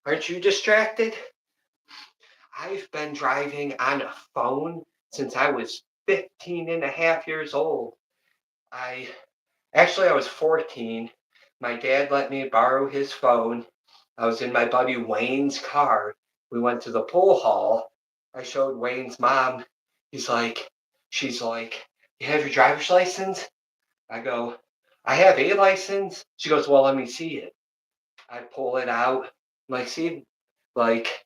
Aren't you distracted? I've been driving on a phone since I was 15 and a half years old. I was 14. My dad let me borrow his phone. I was in my buddy Wayne's car. We went to the pool hall. I showed Wayne's mom. She's like, you have your driver's license? I go, I have a license. She goes, well, let me see it. I pull it out. I'm like, see, like,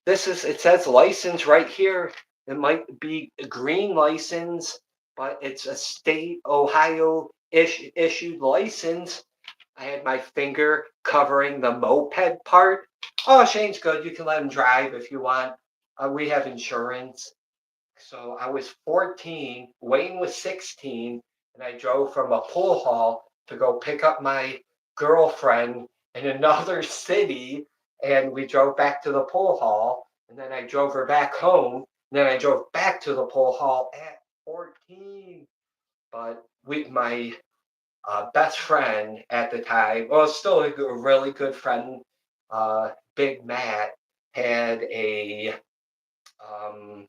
it says license right here. It might be a green license, but it's a state Ohio issued license. I had my finger covering the moped part. Oh, Shane's good. You can let him drive if you want. We have insurance. So I was 14, Wayne was 16, and I drove from a pool hall to go pick up my girlfriend in another city. And we drove back to the pool hall, and then I drove her back home. And then I drove back to the pool hall at 14. But my best friend at the time, well, still a really good friend, Big Matt, had um,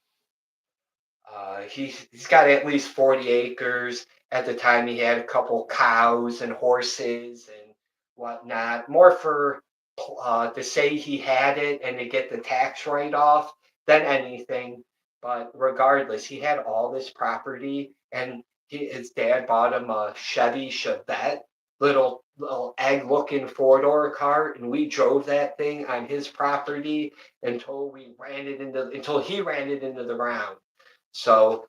he's got at least 40 acres. At the time, he had a couple cows and horses and whatnot. More for to say he had it and to get the tax write off than anything. But regardless, he had all this property, and his dad bought him a Chevy Chevette, little egg looking 4-door car, and we drove that thing on his property until he ran it into the ground. So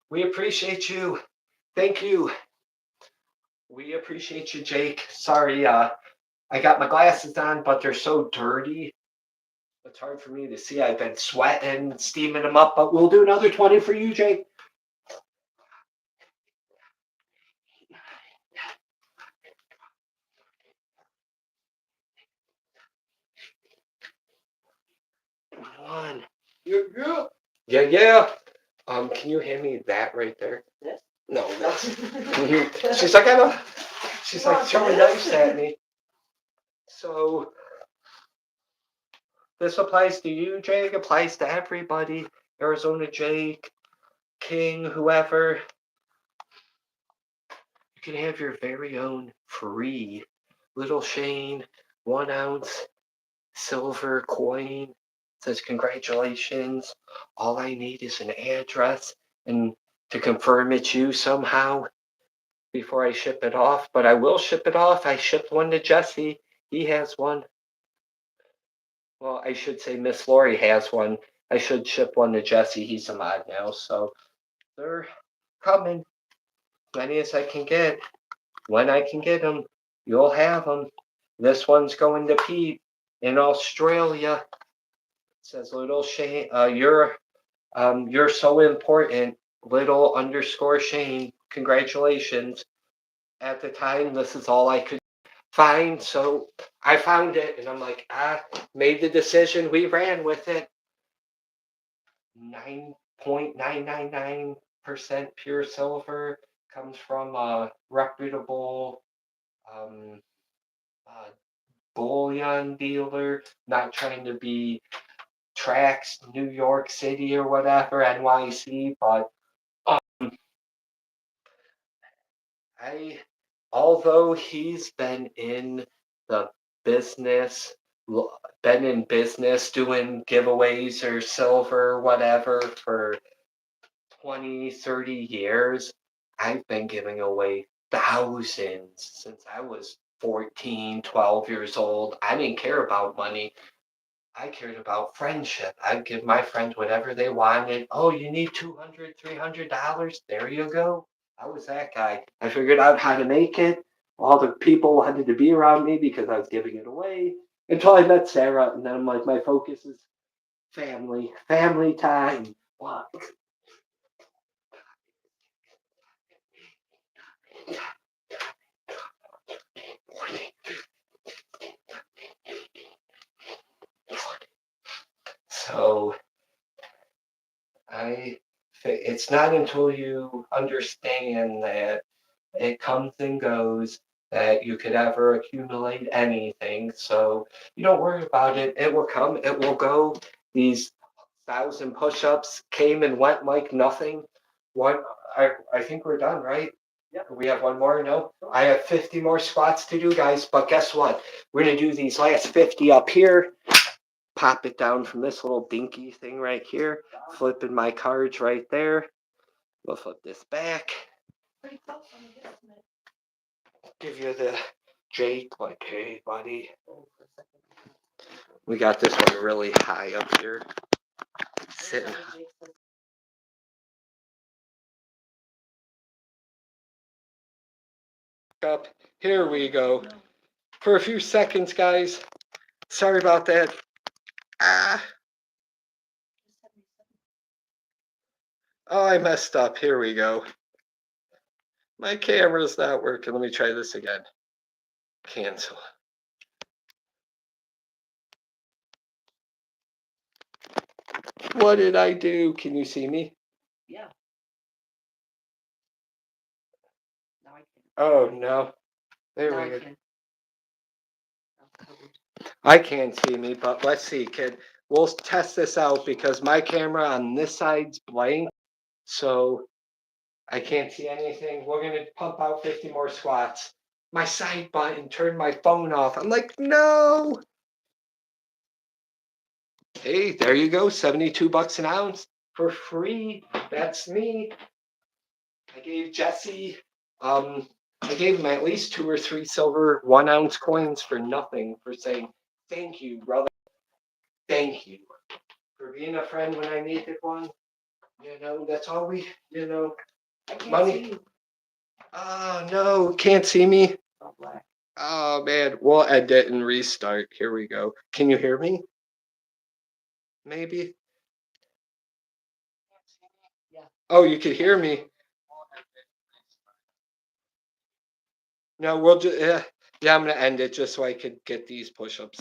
we appreciate you. Thank you. We appreciate you, Jake. Sorry, I got my glasses on, but they're so dirty. It's hard for me to see. I've been sweating, steaming them up, but we'll do another 20 for you, Jake. One. Yeah. Yeah, yeah. Can you hand me that right there? This? No, that's. She's like, I don't. She's like throwing knives at me. So this applies to you, Jake. Applies to everybody. Arizona Jake, King, whoever. You can have your very own free little Shane 1 ounce silver coin. It says congratulations. All I need is an address and to confirm it's you somehow before I ship it off. But I will ship it off. I shipped one to Jesse. He has one. Well, I should say Miss Lori has one. I should ship one to Jesse. He's a mod now, so they're coming. many as I can get. When I can get them, you'll have them. This one's going to Pete in Australia. It says little Shane, you're so important. Little underscore Shane. Congratulations. At the time, this is all I could find, so I found it, and I'm like, made the decision. We ran with it. 9.999% pure silver, comes from a reputable um, uh, bullion dealer, not trying to be Trax, New York City or whatever, NYC, but I, although he's the business, been in business doing giveaways or silver, whatever, for 20, 30 years, I've been giving away thousands since I was 14, 12 years old. I didn't care about money. I cared about friendship. I'd give my friends whatever they wanted. Oh, you need $200, $300? There you go. I was that guy. I figured out how to make it. All the people wanted to be around me because I was giving it away until I met Sarah. And then I'm like, my focus is family, family time. What? So it's not until you understand that it comes and goes that you could ever accumulate anything. So you don't worry about it. It will come, it will go. These 1,000 push-ups came and went like nothing. One, I think we're done, right? Yeah. We have one more, no? I have 50 more squats to do, guys, but guess what? We're gonna do these last 50 up here. Pop it down from this little dinky thing right here. Flipping my cards right there. We'll flip this back. Give you the Jake, like, hey, buddy. We got this one really high up here. Sitting up. Here we go. For a few seconds, guys. Sorry about that. Ah. Oh, I messed up. Here we go. My camera's not working. Let me try this again. Cancel. What did I do? Can you see me? Yeah. Now I can. Oh, no. There Now we I go. can. I can't see me, but let's see, kid. We'll test this out because my camera on this side's blank, so I can't see anything. We're gonna pump out 50 more squats. My side button turned my phone off. I'm like, no. Hey, there you go. 72 bucks an ounce for free. That's me. I gave Jesse, I gave him at least 2 or 3 silver 1 ounce coins for nothing, for saying, thank you, brother. Thank you for being a friend when I needed one. You know, that's all we, I can't money. see you. Oh, no, can't see me. Oh, black. Oh, man, we'll edit and restart. Here we go. Can you hear me? Maybe? Yeah. Oh, you could hear me. No, we'll just, yeah, I'm going to end it just so I could get these push-ups.